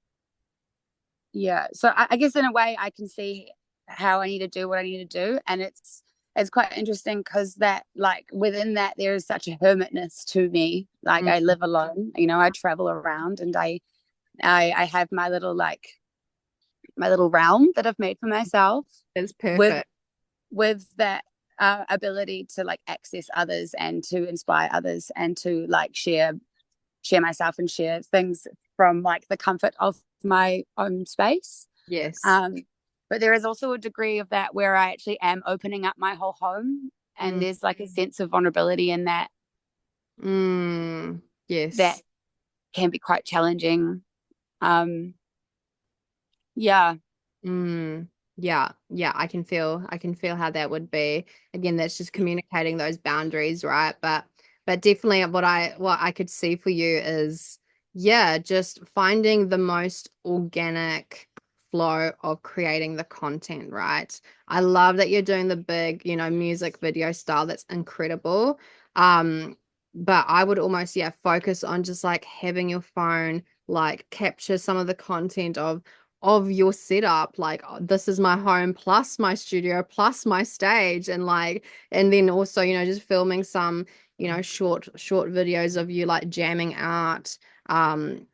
yeah, so I guess in a way I can see how I need to do what I need to do, and it's quite interesting because that like within that there is such a hermitness to me. Like Mm. I live alone, I travel around, and I have my little realm that I've made for myself It's with perfect. that ability to like access others and to inspire others and to like share myself and share things from like the comfort of my own space. Yes. Um, but there is also a degree of that where I actually am opening up my whole home, and Mm. there's like a sense of vulnerability in that Mm. that Yes. can be quite challenging. Um, yeah. Mm. Yeah. Yeah. I can feel how that would be. Again, that's just communicating those boundaries, right? But definitely what I could see for you is, yeah, just finding the most organic flow of creating the content, right? I love that you're doing the big, music video style. That's incredible. But I would almost, yeah, focus on just like having your phone like capture some of the content of your setup, like, oh, this is my home plus my studio plus my stage, and like, and then also, just filming some, short videos of you like jamming out, in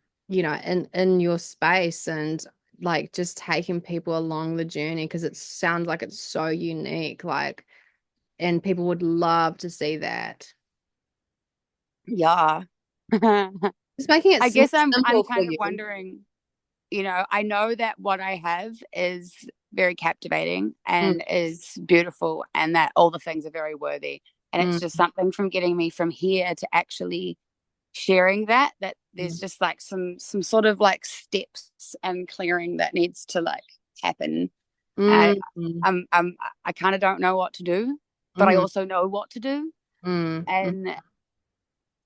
your space, and like just taking people along the journey, because it sounds like it's so unique, like, and people would love to see that. Yeah. Just making it I more guess I'm simple for kind of you. wondering, I know that what I have is very captivating Mm, and is beautiful, and that all the things are very worthy. And it's mm, just something from getting me from here to actually sharing that there's mm, just like some sort of like steps and clearing that needs to like happen. I mm, mm, I'm I kind of don't know what to do, but I mm, also know what to do. mm, mm. And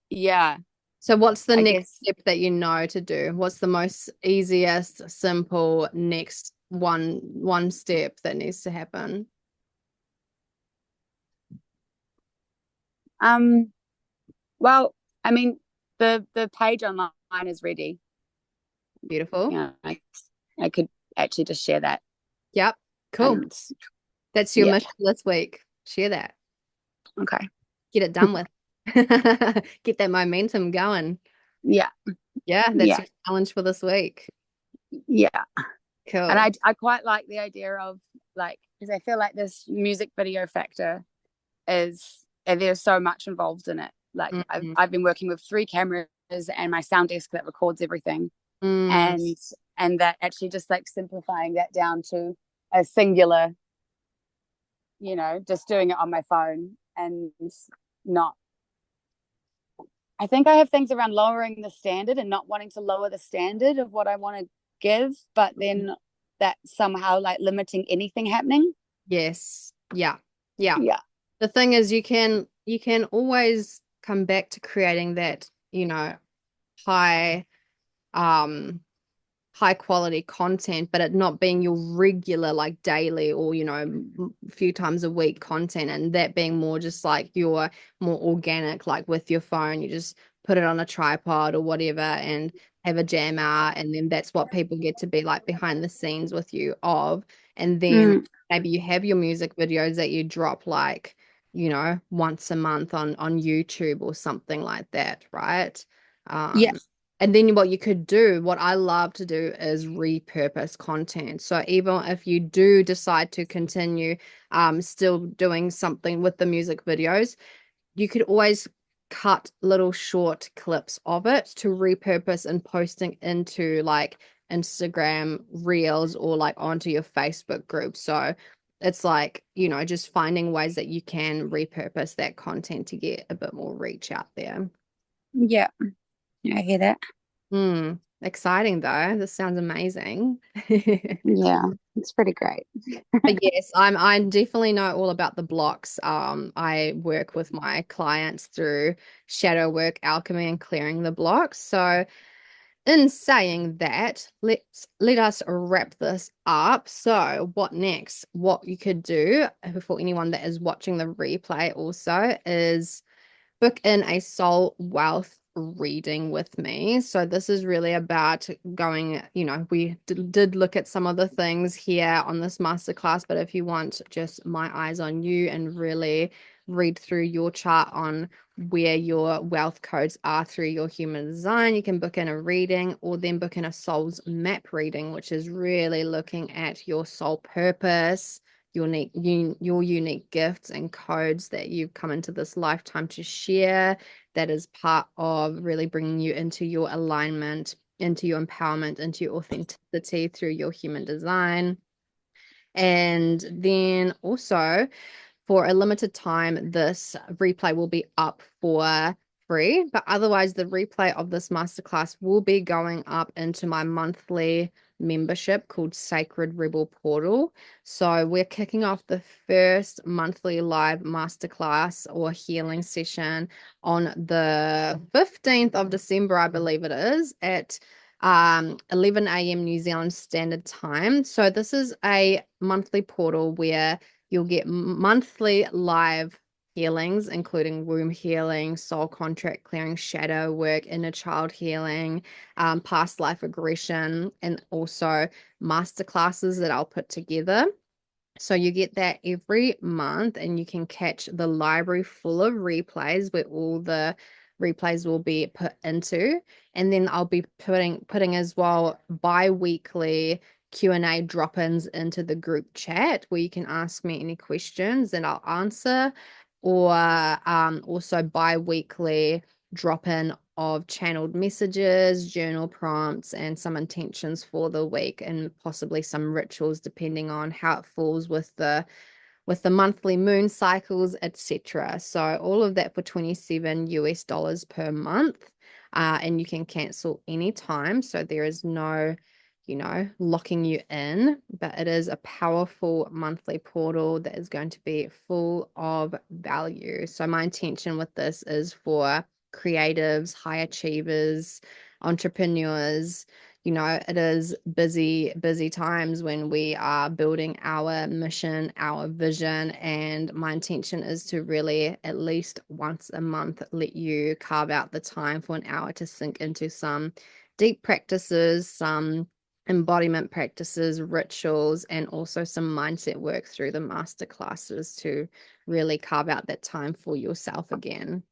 yeah, So what's the I next guess step that you know to do? What's the most easiest, simple next one step that needs to happen? um well, I mean, the page online is ready. Beautiful. I could actually just share that. Yep. Cool. And That's your yeah, mission this week. Share that. okay. Get it done with. Get that momentum going. Yeah, Yeah, that's yeah, your challenge for this week. yeah. And Cool. I quite like the idea of like, because I feel like this music video factor is, and there's so much involved in it. Like Mm, I've been working with 3 cameras and my sound desk that records everything, mm, and that actually just like simplifying that down to a singular, just doing it on my phone and not. I think I have things around lowering the standard and not wanting to lower the standard of what I want to give, but then that somehow like limiting anything happening. yes. Yeah. Yeah. Yeah. The thing is, you can always come back to creating that, high um high quality content, but it not being your regular like daily or a few times a week content, and that being more just like your more organic, like with your phone, you just put it on a tripod or whatever and have a jam out, and then that's what people get to be like behind the scenes with you of. And then Mm, maybe you have your music videos that you drop like once a month on YouTube or something like that, right? yeah. And then what you could do, what I love to do is repurpose content. So even if you do decide to continue still doing something with the music videos, you could always cut little short clips of it to repurpose and posting into like Instagram reels or like onto your Facebook group. So it's like, just finding ways that you can repurpose that content to get a bit more reach out there. Yeah. Yeah, I hear that. Exciting though. This sounds amazing. Yeah, it's pretty great. But yes, I definitely know all about the blocks. I work with my clients through shadow work, alchemy, and clearing the blocks. So in saying that, let us wrap this up. So what next? What you could do for anyone that is watching the replay also is book in a soul wealth reading with me. So this is really about going, we did look at some of the things here on this masterclass, but if you want just my eyes on you and really read through your chart on where your wealth codes are through your human design, you can book in a reading or then book in a soul's map reading, which is really looking at your soul purpose, your unique gifts and codes that you've come into this lifetime to share, that is part of really bringing you into your alignment, into your empowerment, into your authenticity through your human design. And then also for a limited time, this replay will be up for free, but otherwise, the replay of this masterclass will be going up into my monthly membership called Sacred Rebel Portal. So, we're kicking off the first monthly live masterclass or healing session on the 15th of December, I believe it is, at 11 a.m. New Zealand Standard Time. So this is a monthly portal where you'll get monthly live healings, including womb healing, soul contract clearing, shadow work, inner child healing, past life regression, and also masterclasses that I'll put together. So you get that every month, and you can catch the library full of replays where all the replays will be put into. And then I'll be putting as well bi-weekly Q&A drop-ins into the group chat where you can ask me any questions and I'll answer, or also bi-weekly drop-in of channeled messages, journal prompts, and some intentions for the week, and possibly some rituals depending on how it falls with the monthly moon cycles, etc. So all of that for $27 per month. And you can cancel anytime. So there is no, locking you in, but it is a powerful monthly portal that is going to be full of value. So my intention with this is for creatives, high achievers, entrepreneurs. It is busy, busy times when we are building our mission, our vision, and my intention is to really at least once a month let you carve out the time for an hour to sink into some deep practices, some embodiment practices, rituals, and also some mindset work through the master classes to really carve out that time for yourself again.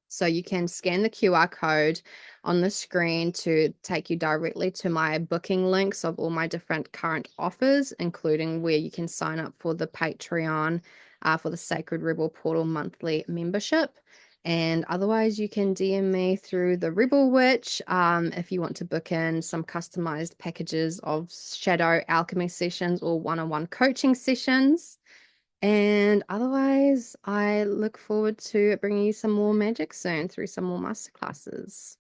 So you can scan the QR code on the screen to take you directly to my booking links of all my different current offers, including where you can sign up for the Patreon for the Sacred Rebel Portal monthly membership. And otherwise, you can DM me through the Rebel Witch if you want to book in some customized packages of shadow alchemy sessions or one-on-one coaching sessions. And otherwise, I look forward to bringing you some more magic soon through some more masterclasses.